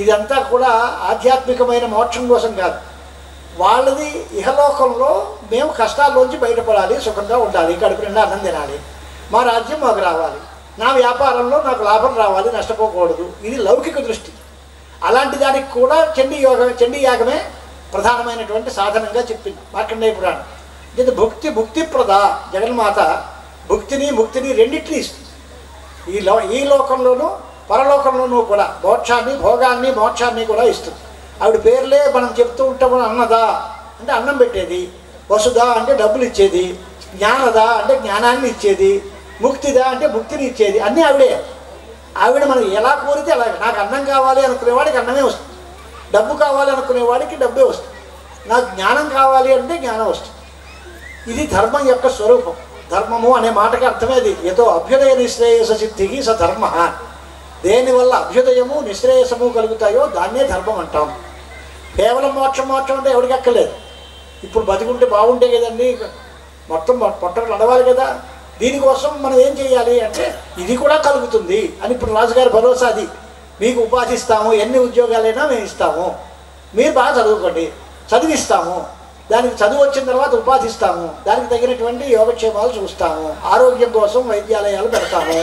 ఇదంతా కూడా ఆధ్యాత్మికమైన మోక్షం కోసం కాదు, వాళ్ళది ఇహలోకంలో మేము కష్టాల్లోంచి బయటపడాలి, సుఖంగా ఉండాలి, కడుపు నిండా అన్నం తినాలి, మా రాజ్యం మాకు రావాలి, నా వ్యాపారంలో నాకు లాభం రావాలి, నష్టపోకూడదు. ఇది లౌకిక దృష్టి. అలాంటి దానికి కూడా చండీ యాగమే ప్రధానమైనటువంటి సాధనంగా చెప్పింది మార్కండేయ పురాణం. ఇది భుక్తిప్రద జగన్మాత భుక్తిని ముక్తిని రెండింటినీ ఇస్తుంది. ఈ లోకంలోనూ పరలోకంలోనూ కూడా మోక్షాన్ని, భోగాన్ని, మోక్షాన్ని కూడా ఇస్తుంది. ఆవిడ పేర్లే మనం చెప్తూ ఉంటాము. అన్నదా అంటే అన్నం పెట్టేది, వసుదా అంటే డబ్బులు ఇచ్చేది, జ్ఞానదా అంటే జ్ఞానాన్ని ఇచ్చేది, ముక్తిదా అంటే ముక్తిని ఇచ్చేది, అన్నీ ఆవిడే. ఆవిడ మనం ఎలా కోరితే అలాగే. నాకు అన్నం కావాలి అనుకునేవాడికి అన్నమే వస్తుంది, డబ్బు కావాలి అనుకునేవాడికి డబ్బే వస్తుంది, నాకు జ్ఞానం కావాలి అంటే జ్ఞానం వస్తుంది. ఇది ధర్మం యొక్క స్వరూపం. ధర్మము అనే మాటకి అర్థమే అది. ఏదో అభ్యుదయ నిశ్రేయస సిద్ధికి స ధర్మ. దేనివల్ల అభ్యుదయము నిశ్రేయసము కలుగుతాయో దాన్నే ధర్మం అంటాం. కేవలం మోక్షం అంటే ఎవరికి అక్కర్లేదు. ఇప్పుడు బతికుంటే బాగుంటే కదండి, మొత్తం పొట్టలు నడవాలి కదా. దీనికోసం మనం ఏం చేయాలి అంటే ఇది కూడా కలుగుతుంది అని ఇప్పుడు రాజుగారి భరోసా. అది మీకు ఉపాధి ఇస్తాము, ఎన్ని ఉద్యోగాలైనా మేము ఇస్తాము, మీరు బాగా చదువుకోండి, చదివిస్తాము, దానికి చదువు వచ్చిన తర్వాత ఉపాధి ఇస్తాము, దానికి తగినటువంటి యోగక్షేమాలు చూస్తాము, ఆరోగ్యం కోసం వైద్యాలయాలు పెడతాము,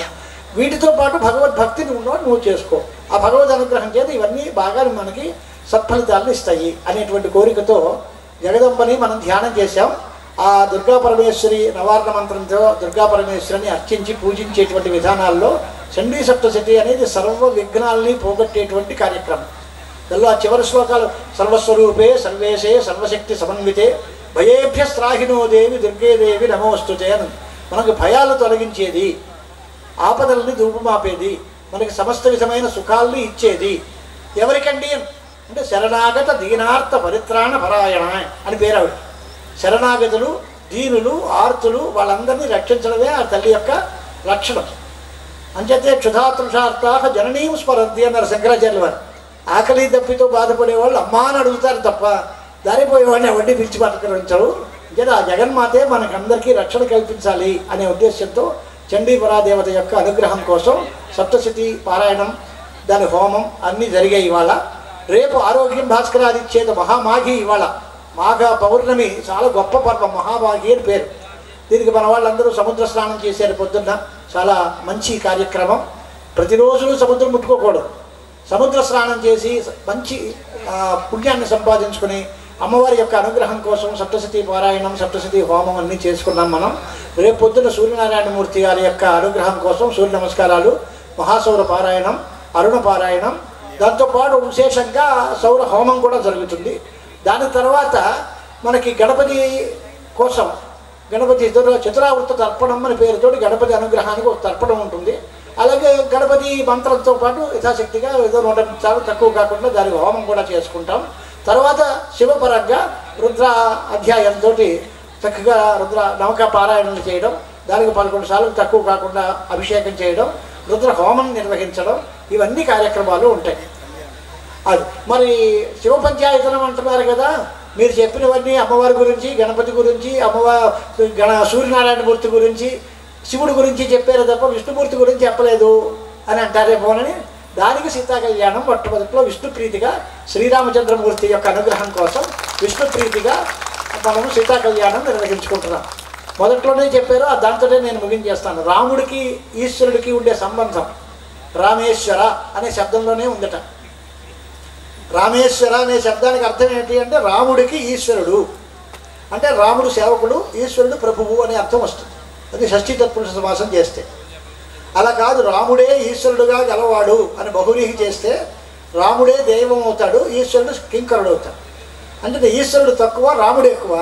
వీటితో పాటు భగవద్భక్తిని నువ్వు చేసుకో, ఆ భగవద్ అనుగ్రహం చేత ఇవన్నీ బాగా మనకి సత్ఫలితాలను ఇస్తాయి అనేటువంటి కోరికతో జగదంబని మనం ధ్యానం చేశాం. ఆ దుర్గా పరమేశ్వరి నవారణ మంత్రంతో దుర్గా పరమేశ్వరిని అర్చించి పూజించేటువంటి విధానాల్లో చండీ సప్తశతి అనేది సర్వ విఘ్నాలని పోగొట్టేటువంటి కార్యక్రమం. దానిలో ఆ చివరి శ్లోకాలు సర్వస్వరూపే సర్వేశే సర్వశక్తి సమన్వితే భయేభ్య త్రాహినో దేవి దుర్గే దేవి నమోస్తుతే అని. మనకు భయాలు తొలగించేది, ఆపదల్ని రూపుమాపేది, మనకి సమస్త విధమైన సుఖాల్ని ఇచ్చేది ఎవరికండి అంటే శరణాగత దీనార్థ పరిత్రాణ పరాయణ అని పేరు ఆవిడ. శరణాగతులు, దీనులు, ఆర్తులు వాళ్ళందరినీ రక్షించడమే ఆ తల్లి యొక్క లక్షణం. అంచేతే క్షుధాతృషార్థాహ జననీం స్మరంతి అన్నారు శంకరాచార్యుల వారు. ఆకలి దప్పితో బాధపడే వాళ్ళు అమ్మా అని అడుగుతారు తప్ప దారిపోయేవాడిని ఎవరిని పిలిచి పలకరించరు. అంటే ఆ జగన్మాతే మనకందరికీ రక్షణ కల్పించాలి అనే ఉద్దేశంతో చండీపరాదేవత యొక్క అనుగ్రహం కోసం సప్తశతి పారాయణం, దాని హోమం అన్నీ జరిగాయి. ఇవాళ రేపు ఆరోగ్యం భాస్కరాదిచ్చేత మహామాఘి. ఇవాళ మాఘ పౌర్ణమి చాలా గొప్ప పర్వం, మహామాఘి అని పేరు. దీనికి మన వాళ్ళందరూ సముద్ర స్నానం చేశారు పొద్దున్న. చాలా మంచి కార్యక్రమం. ప్రతిరోజు సముద్రం ముట్టుకోకూడదు. సముద్ర స్నానం చేసి మంచి పుణ్యాన్ని సంపాదించుకుని అమ్మవారి యొక్క అనుగ్రహం కోసం సప్తశతి పారాయణం, సప్తశతి హోమం అన్నీ చేసుకున్నాం మనం. రేపు పొద్దున్న సూర్యనారాయణమూర్తి గారి యొక్క అనుగ్రహం కోసం సూర్య నమస్కారాలు, మహాసౌర పారాయణం, అరుణ పారాయణం, దాంతోపాటు విశేషంగా సౌర హోమం కూడా జరుగుతుంది. దాని తర్వాత మనకి గణపతి కోసం గణపతి చతురావృత తర్పణం అనే పేరుతోటి గణపతి అనుగ్రహానికి ఒక తర్పణం ఉంటుంది. అలాగే గణపతి మంత్రంతో పాటు యథాశక్తిగా ఏదో 100 సార్లు తక్కువ కాకుండా దానికి హోమం కూడా చేసుకుంటాం. తర్వాత శివపరంగా రుద్ర అధ్యాయంతో చక్కగా రుద్ర నవక పారాయణలు చేయడం, దానికి 11 సార్లు తక్కువ కాకుండా అభిషేకం చేయడం, రుద్ర హోమం నిర్వహించడం, ఇవన్నీ కార్యక్రమాలు ఉంటాయి. అది మరి శివ పంచాయతనం అంటున్నారు కదా, మీరు చెప్పినవన్నీ అమ్మవారి గురించి, గణపతి గురించి, సూర్యనారాయణమూర్తి గురించి, శివుడి గురించి చెప్పారు తప్ప విష్ణుమూర్తి గురించి చెప్పలేదు అని అంటారేమోనని దానికి సీతా కళ్యాణం మొట్టమొదట్లో విష్ణుప్రీతిగా శ్రీరామచంద్రమూర్తి యొక్క అనుగ్రహం కోసం విష్ణుప్రీతిగా మనము సీతా కళ్యాణం నిర్వహించుకుంటున్నాం. మొదట్లోనే చెప్పారు, దాంతోనే నేను ముగించేస్తాను. రాముడికి ఈశ్వరుడికి ఉండే సంబంధం రామేశ్వర అనే శబ్దంలోనే ఉందట. రామేశ్వర అనే శబ్దానికి అర్థం ఏంటి అంటే రాముడికి ఈశ్వరుడు అంటే రాముడు సేవకుడు, ఈశ్వరుడు ప్రభువు అనే అర్థం వస్తుంది. అది షష్ఠీ తత్పురుష సమాసం చేస్తే. అలా కాదు, రాముడే ఈశ్వరుడుగా గలవాడు అని బహురీహి చేస్తే రాముడే దైవం అవుతాడు, ఈశ్వరుడు కింకరుడు అవుతాడు. అంటే ఈశ్వరుడు తక్కువ, రాముడు ఎక్కువ.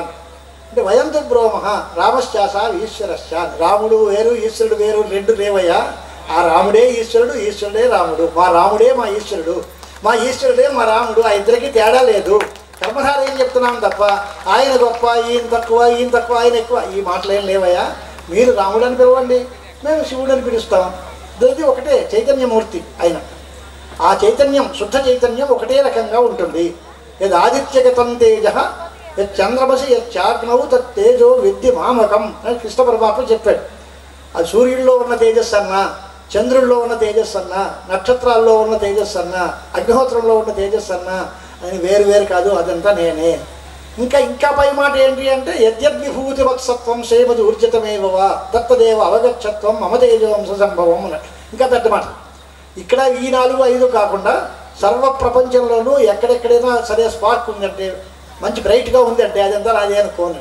అంటే వయంతు బ్రోమహ రామశ్చాస ఈశ్వరశ్చ. రాముడు వేరు, ఈశ్వరుడు వేరు, రెండు లేవయ్యా. ఆ రాముడే ఈశ్వరుడు, ఈశ్వరుడే రాముడు. మా రాముడే మా ఈశ్వరుడు, మా ఈశ్వరుడే మా రాముడు. ఆ ఇద్దరికి తేడా లేదు. కర్మధార ఏం చెప్తున్నాం తప్ప ఆయన గొప్ప, ఈయన తక్కువ, ఈయన తక్కువ, ఆయన ఎక్కువ, ఈ మాటలు ఏం లేవయ్యా. మీరు రాముడు అని పిలవండి, మేము శివుడు అని పిలుస్తాం. ఇది ఒకటే చైతన్యమూర్తి ఆయన. ఆ చైతన్యం, శుద్ధ చైతన్యం ఒకటే రకంగా ఉంటుంది. యద్ ఆదిత్యగతం తేజ యత్ చంద్రమసి యచ్చాగ్నవు తత్ తేజో విద్య మామకం అని కృష్ణ పరమాత్మ చెప్పాడు. అది సూర్యుల్లో ఉన్న తేజస్సు అన్నా, చంద్రుల్లో ఉన్న తేజస్సు అన్నా, నక్షత్రాల్లో ఉన్న తేజస్సు అన్నా, అగ్నిహోత్రంలో ఉన్న తేజస్సు అన్నా అని వేరు వేరు కాదు, అదంతా నేనే. ఇంకా పై మాట ఏంటి అంటే యద్యద్విభూతి వత్సత్వం సేమది ఊర్జితమేవా దత్తదేవ అవగచ్చత్వం మమ తేజవంశ సంభవం అన్నట్టు. ఇంకా పెద్ద మాట. ఇక్కడ ఈ 4, 5 కాకుండా సర్వ ప్రపంచంలోనూ ఎక్కడెక్కడైనా సరే స్పార్క్ ఉందంటే, మంచి బ్రైట్గా ఉందంటే అదంతా నాదే అనుకోను.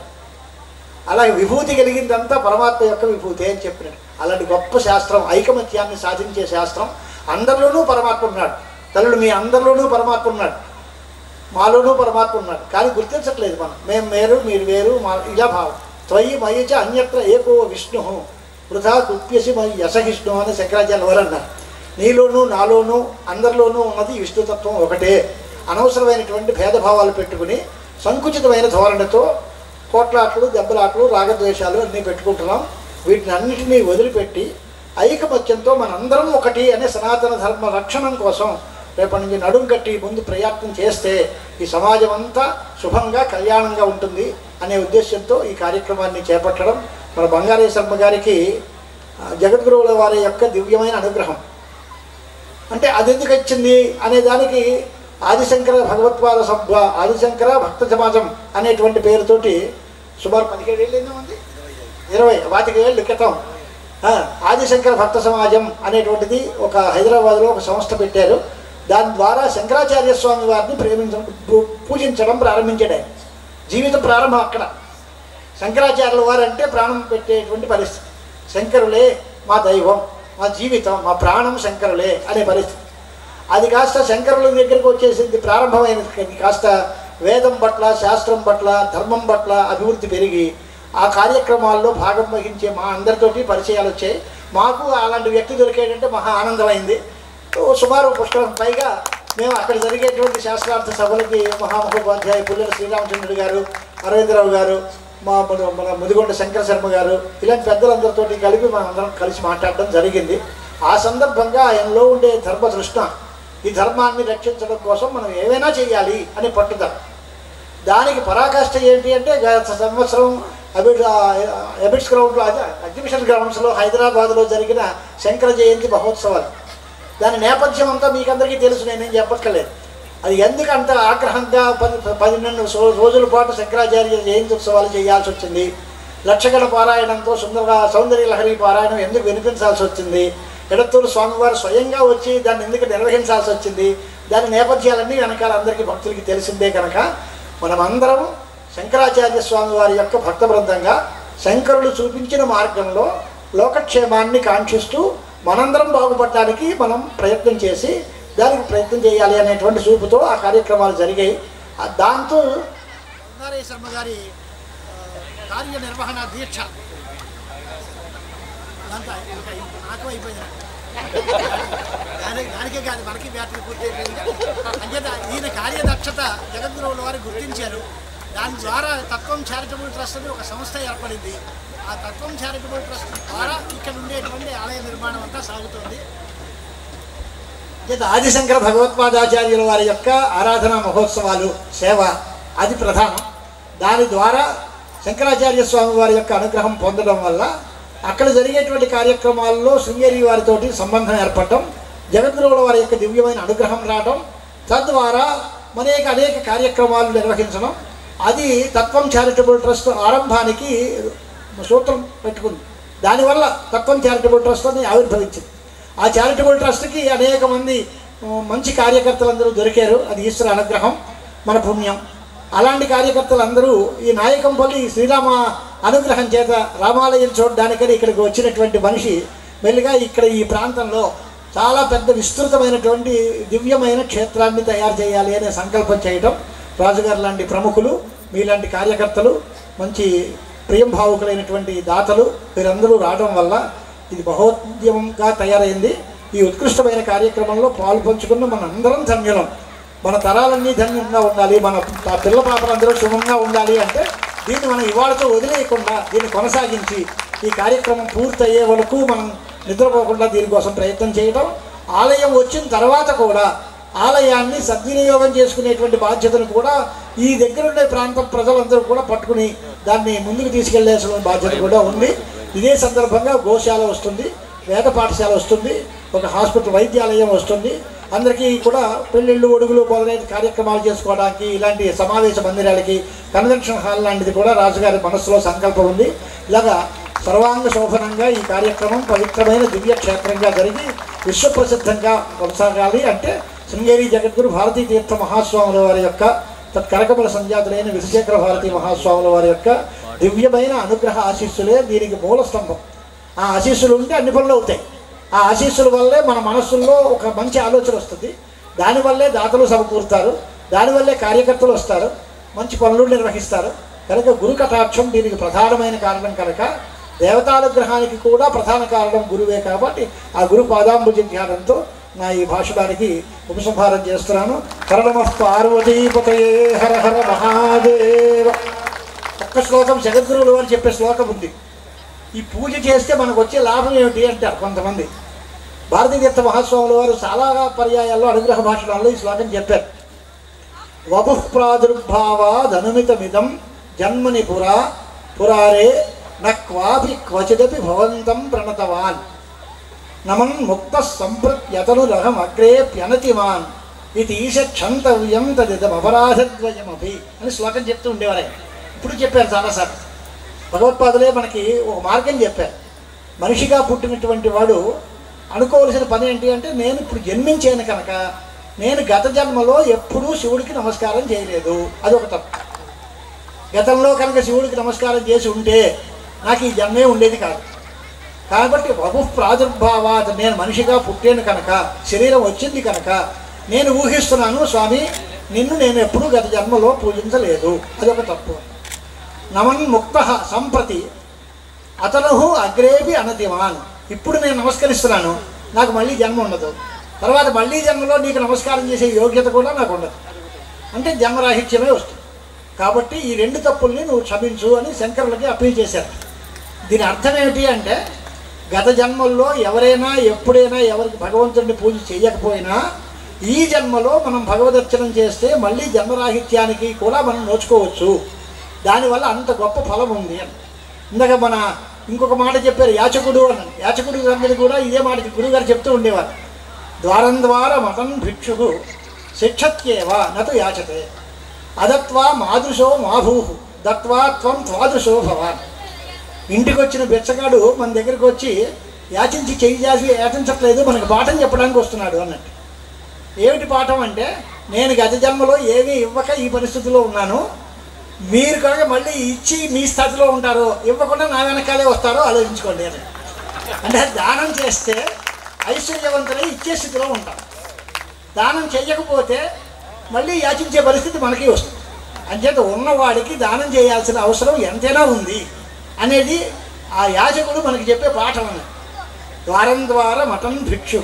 అలాగే విభూతి కలిగిందంతా పరమాత్మ యొక్క విభూతి అని చెప్పినాడు. అలాంటి గొప్ప శాస్త్రం, ఐకమత్యాన్ని సాధించే శాస్త్రం. అందరిలోనూ పరమాత్మ ఉన్నాడు. తల్లుడు మీ అందరిలోనూ పరమాత్మ ఉన్నాడు, మాలోనూ పరమాత్మ ఉన్నాడు. కానీ గుర్తించట్లేదు మనం. మేము వేరు, మీరు వేరు, మా ఇలా భావం. త్వయి మయిచ అన్యత్ర ఏకో విష్ణు వృథా కుప్యసి మయి యసహిష్ణు అని శంకరాచార్య వారు అన్నారు. నీలోనూ నాలోనూ అందరిలోనూ ఉన్నది విష్ణుతత్వం ఒకటే. అనవసరమైనటువంటి భేదభావాలు పెట్టుకుని సంకుచితమైన ధోరణితో కోట్లాట్లు, దెబ్బలాట్లు, రాగద్వేషాలు అన్నీ పెట్టుకుంటున్నాం. వీటిని అన్నిటినీ వదిలిపెట్టి ఐకమత్యంతో మనందరం ఒకటి అనే సనాతన ధర్మ రక్షణం కోసం రేపటి నుంచి నడుం కట్టి ముందు ప్రయత్నం చేస్తే ఈ సమాజం అంతా శుభంగా కళ్యాణంగా ఉంటుంది అనే ఉద్దేశంతో ఈ కార్యక్రమాన్ని చేపట్టడం. మన బంగారేశమ్మ గారికి జగద్గురువుల వారి యొక్క దివ్యమైన అనుగ్రహం. అంటే అది ఎందుకు వచ్చింది అనే దానికి ఆదిశంకర భగవత్పాద సభ, ఆదిశంకర భక్త సమాజం అనేటువంటి పేరుతోటి సుమారు 17 ఏళ్ళు ఉంది, 20 ఏళ్ళ క్రితం ఆదిశంకర భక్త సమాజం అనేటువంటిది ఒక హైదరాబాద్లో ఒక సంస్థ పెట్టారు. దాని ద్వారా శంకరాచార్య స్వామి వారిని పూజించడం ప్రారంభించాడు. ఆయన జీవిత ప్రారంభం అక్కడ. శంకరాచార్యుల వారు అంటే ప్రాణం పెట్టేటువంటి పరిస్థితి. శంకరులే మా దైవం, మా జీవితం, మా ప్రాణం శంకరులే అనే పరిస్థితి. అది కాస్త శంకరుల దగ్గరికి వచ్చేసింది, ప్రారంభమైనది. కాస్త వేదం పట్ల, శాస్త్రం పట్ల, ధర్మం పట్ల అభివృద్ధి పెరిగి ఆ కార్యక్రమాల్లో భాగం వహించే మా అందరితోటి పరిచయాలు వచ్చాయి. మాకు అలాంటి వ్యక్తి దొరికేటంటే మహా ఆనందమైంది. సుమారు పుష్కరం పైగా మేము అక్కడ జరిగేటువంటి శాస్త్రార్థ సభలకి మహామహోపాధ్యాయ పుల్లెల శ్రీరామచంద్రుడు గారు, అరవిందరావు గారు, మన ముదిగొండ శంకర శర్మ గారు, ఇలాంటి పెద్దలందరితోటి కలిపి మనం అందరం కలిసి మాట్లాడడం జరిగింది. ఆ సందర్భంగా ఆయనలో ఉండే ధర్మతృష్ణ, ఈ ధర్మాన్ని రక్షించడం కోసం మనం ఏమైనా చేయాలి అని పట్టుదల. దానికి పరాకాష్ఠ ఏంటి అంటే గత సంవత్సరం ఎబిట్స్ గ్రౌండ్లో, ఎగ్జిబిషన్ గ్రౌండ్స్లో హైదరాబాద్లో జరిగిన శంకర జయంతి మహోత్సవాలు. దాని నేపథ్యం అంతా మీకు అందరికీ తెలుసు, నేనేం చెప్పక్కర్లేదు. అది ఎందుకంత ఆగ్రహంగా 12 రోజుల పాటు శంకరాచార్య జయంతి ఉత్సవాలు చేయాల్సి వచ్చింది. లక్షగణ పారాయణంతో సౌందర్య లహరి పారాయణం ఎందుకు వినిపించాల్సి వచ్చింది, ఎడత్తూరు స్వామివారు స్వయంగా వచ్చి దాన్ని ఎందుకు నిర్వహించాల్సి వచ్చింది, దాని నేపథ్యాలన్నీ వెనకాల అందరికీ భక్తులకి తెలిసిందే. కనుక మనమందరం శంకరాచార్య స్వామి వారి యొక్క భక్త బృందంగా శంకరులు చూపించిన మార్గంలో లోకక్షేమాన్ని కాంక్షిస్తూ మనందరం బాగుపడటానికి మనం ప్రయత్నం చేసి దానికి ప్రయత్నం చేయాలి అనేటువంటి చూపుతో ఆ కార్యక్రమాలు జరిగాయి. దాంతో నారాయణ శర్మ గారి కార్యనిర్వహణ దీక్ష నాకు అయిపోయింది. దానికే కాదు, మనకి బ్యాటరీ పూర్తి అయిపోయింది. అంచేత ఈయన కార్యదక్షత జగద్గురువుల వారు గుర్తించారు. దాని ద్వారా తత్వం చారిటబుల్ ట్రస్ట్ అని ఒక సంస్థ ఏర్పడింది. ఆ తత్వం చారిటబుల్ ట్రస్ట్ ద్వారా ఇక్కడ ఉండేటువంటి ఆలయ నిర్మాణం అంతా సాగుతుంది. ఆదిశంకర భగవత్పాదాచార్యుల వారి యొక్క ఆరాధనా మహోత్సవాలు సేవ అది ప్రధానం. దాని ద్వారా శంకరాచార్య స్వామి వారి యొక్క అనుగ్రహం పొందడం వల్ల అక్కడ జరిగేటువంటి కార్యక్రమాల్లో శృంగేరి వారితోటి సంబంధం ఏర్పడటం, జగద్గురువుల వారి యొక్క దివ్యమైన అనుగ్రహం రావడం, తద్వారా అనేక కార్యక్రమాలు నిర్వహించడం. అది తత్వం చారిటబుల్ ట్రస్ట్ ఆరంభానికి సూత్రం పెట్టుకుంది. దానివల్ల తత్వం చారిటబుల్ ట్రస్ట్ అని ఆవిర్భవించింది. ఆ చారిటబుల్ ట్రస్ట్కి అనేక మంది మంచి కార్యకర్తలందరూ దొరికారు. అది ఈశ్వర అనుగ్రహం, మన పుణ్యం. అలాంటి కార్యకర్తలందరూ ఈ నాయకంపల్లి శ్రీరామ అనుగ్రహం చేత రామాలయం చూడడానికని ఇక్కడికి వచ్చినటువంటి మనిషి మెల్లిగా ఇక్కడ ఈ ప్రాంతంలో చాలా పెద్ద విస్తృతమైనటువంటి దివ్యమైన క్షేత్రాన్ని తయారు చేయాలి అనే సంకల్పం చేయడం, రాజుగారు లాంటి ప్రముఖులు, మీలాంటి కార్యకర్తలు, మంచి ప్రియంభావుకులైనటువంటి దాతలు వీరందరూ రావడం వల్ల ఇది మహోద్యమంగా తయారైంది. ఈ ఉత్కృష్టమైన కార్యక్రమంలో పాలు పంచుకున్న మన అందరం ధన్యులం. మన తరాలన్నీ ధన్యంగా ఉండాలి, మన పిల్ల పాపలందరూ శుభంగా ఉండాలి అంటే దీన్ని మనం ఇవాళతో వదిలేయకుండా దీన్ని కొనసాగించి ఈ కార్యక్రమం పూర్తయ్యే వరకు మనం నిద్రపోకుండా దీనికోసం ప్రయత్నం చేయడం, ఆలయం వచ్చిన తర్వాత కూడా ఆలయాన్ని సద్వినియోగం చేసుకునేటువంటి బాధ్యతను కూడా ఈ దగ్గరుండే ప్రాంతం ప్రజలందరూ కూడా పట్టుకుని దాన్ని ముందుకు తీసుకెళ్లాల్సిన బాధ్యత కూడా ఉంది. ఇదే సందర్భంగా గోశాల వస్తుంది, వేద పాఠశాల వస్తుంది, ఒక హాస్పిటల్ వైద్యాలయం వస్తుంది. అందరికీ కూడా పెళ్ళిళ్ళు, ఒడుగులు మొదలైన కార్యక్రమాలు చేసుకోవడానికి ఇలాంటి సమావేశ మందిరాలకి, కన్వెన్షన్ హాల్ లాంటిది కూడా రాజుగారి మనస్సులో సంకల్పం ఉంది. ఇలాగా సర్వాంగ శోభనంగా ఈ కార్యక్రమం పవిత్రమైన దివ్య క్షేత్రంగా జరిగి విశ్వప్రసిద్ధంగా కొనసాగాలి అంటే శృంగేరి జగద్గురు భారతీ తీర్థ మహాస్వాముల వారి యొక్క తత్కనకబల సంజాతులైన విధుశేఖర భారతీ మహాస్వాముల వారి యొక్క దివ్యమైన అనుగ్రహ ఆశీస్సులే దీనికి మూల స్తంభం. ఆ ఆశీస్సులు ఉంటే అన్ని పనులు అవుతాయి. ఆ ఆశీస్సుల వల్లే మన మనస్సుల్లో ఒక మంచి ఆలోచన వస్తుంది. దానివల్లే దాతలు సమకూరుతారు, దానివల్లే కార్యకర్తలు వస్తారు, మంచి పనులు నిర్వహిస్తారు. కనుక గురు కటాక్షం దీనికి ప్రధానమైన కారణం. కనుక దేవతానుగ్రహానికి కూడా ప్రధాన కారణం గురువే. కాబట్టి ఆ గురు పాదాంబుజ ధ్యానంతో నా ఈ భాషడానికి ఉపసంహారం చేస్తున్నాను. కరణమః పార్వతీపతయే హర హర మహాదేవ. ఒక్క శ్లోకం జగద్గురువుల వారు చెప్పే శ్లోకం ఉంది. ఈ పూజ చేస్తే మనకు వచ్చే లాభం ఏమిటి అంటారు కొంతమంది. భారతీ తీర్థ మహాస్వాముల వారు చాలా పర్యాయాల్లో అనుగ్రహ భాషణాల్లో ఈ శ్లోకం చెప్పారు. వపుః ప్రాదుర్భావాదనుమితమిదం జన్మని పురారే నక్వాపి క్వచిదపి భవంతం ప్రణతవాన్ నమన్ ముక్త సంప్రత్యతనురహం అగ్రేప్యనతిమాన్ ఇది ఈశ క్షంతవ్యం తదిదం అపరాధద్వయమభి అని శ్లోకం చెప్తూ ఉండేవారే. ఇప్పుడు చెప్పారు చాలాసార్లు. భగవత్పాదులే మనకి ఒక మార్గం చెప్పారు. మనిషిగా పుట్టినటువంటి వాడు అనుకోవలసిన పని ఏంటి అంటే, నేను ఇప్పుడు జన్మించాను కనుక నేను గత జన్మలో ఎప్పుడూ శివుడికి నమస్కారం చేయలేదు, అది ఒక తప్పు. గతంలో కనుక శివుడికి నమస్కారం చేసి ఉంటే నాకు ఈ జన్మే ఉండేది కాదు. కాబట్టి వపుః ప్రాదుర్భావాత్, నేను మనిషిగా పుట్టాను కనుక, శరీరం వచ్చింది కనుక నేను ఊహిస్తున్నాను స్వామి నిన్ను నేను ఎప్పుడూ గత జన్మలో పూజించలేదు, అదొక తప్పు. నమన్ముక్త సంప్రతి అతను అగ్రేపి అనతిమాన్. ఇప్పుడు నేను నమస్కరిస్తున్నాను, నాకు మళ్ళీ జన్మ ఉండదు, తర్వాత మళ్ళీ జన్మలో నీకు నమస్కారం చేసే యోగ్యత కూడా నాకు ఉండదు అంటే జన్మరాహిత్యమే వస్తుంది. కాబట్టి ఈ 2 తప్పుల్ని నువ్వు క్షమించు అని శంకరులకి అప్పీల్ చేశారు. దీని అర్థం ఏమిటి అంటే గత జన్మల్లో ఎవరైనా ఎప్పుడైనా ఎవరికి భగవంతుడిని పూజ చేయకపోయినా ఈ జన్మలో మనం భగవదర్చనం చేస్తే మళ్ళీ జన్మరాహిత్యానికి కూడా మనం నోచుకోవచ్చు, దానివల్ల అంత గొప్ప ఫలం ఉంది అని. ఇందాక మన ఇంకొక మాట చెప్పారు, యాచకుడు అని. యాచకుడు సంగతి కూడా ఇదే మాటకి గురుగారు చెప్తూ ఉండేవారు. ద్వారం ద్వారా మతన్ భిక్షు శిక్షత్యేవ నతు యాచతే అదత్వా మాదృశో మాభూ దత్వా త్వం త్వాదృశో భవాన్. ఇంటికి వచ్చిన బిచ్చగాడు మన దగ్గరికి వచ్చి యాచించి చెయ్యి చేసి యాచించట్లేదు, మనకు పాఠం చెప్పడానికి వస్తున్నాడు అన్నట్టు. ఏమిటి పాఠం అంటే, నేను గత జన్మలో ఏమీ ఇవ్వక ఈ పరిస్థితిలో ఉన్నాను, మీరు కనుక మళ్ళీ ఇచ్చి మీ స్థితిలో ఉంటారో ఇవ్వకుండా నా వెనకాలే వస్తారో ఆలోచించుకోండి అని. అంటే దానం చేస్తే ఐశ్వర్యవంతులై ఇచ్చే స్థితిలో ఉంటాం, దానం చెయ్యకపోతే మళ్ళీ యాచించే పరిస్థితి మనకి వస్తుంది. అంచేత ఉన్నవాడికి దానం చేయాల్సిన అవసరం ఎంతైనా ఉంది అనేది ఆ యాచకుడు మనకి చెప్పే పాఠం అన్నది. ద్వారం ద్వారా మతం భిక్షు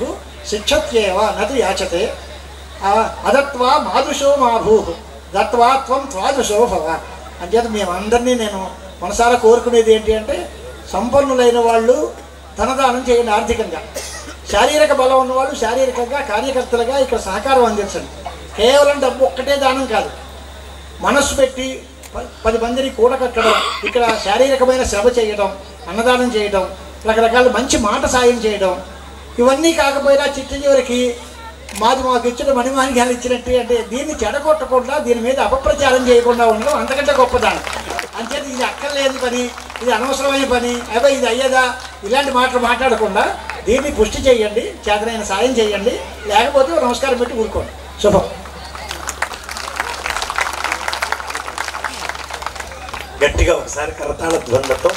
శిక్షత్యేవ నతు యాచతే అదత్వా మాదృశో మాభూ దత్వా త్వం త్వాదృశో భవ. అంచేత మేమందరినీ నేను మనసారా కోరుకునేది ఏంటి అంటే, సంపన్నులైన వాళ్ళు ధనదానం చేయండి, ఆర్థికంగా. శారీరక బలం ఉన్నవాళ్ళు శారీరకంగా కార్యకర్తలుగా ఇక్కడ సహకారం అందించండి. కేవలం డబ్బు ఒక్కటే దానం కాదు, మనస్సు పెట్టి 10 మందిని కూడకట్టడం, ఇక్కడ శారీరకమైన శ్రమ చేయడం, అన్నదానం చేయడం, రకరకాల మంచి మాట సాయం చేయడం, ఇవన్నీ కాకపోయినా చిట్ట చివరికి మాకు ఇచ్చిన మణిమాణిక్యాలు ఇచ్చినట్టు అంటే దీన్ని చెడగొట్టకుండా దీని మీద అపప్రచారం చేయకుండా ఉండడం అంతకంటే గొప్పదానం. అంచేత ఇది అక్కర్లేని పని, ఇది అనవసరమైన పని, అబ్బాయి ఇది అయ్యేదా, ఇలాంటి మాటలు మాట్లాడకుండా దీన్ని పుష్టి చేయండి, చేతనైన సాయం చేయండి, లేకపోతే నమస్కారం పెట్టి ఊరుకోండి. శుభం. గట్టిగా ఒకసారి కరతాళ ధ్వనులతో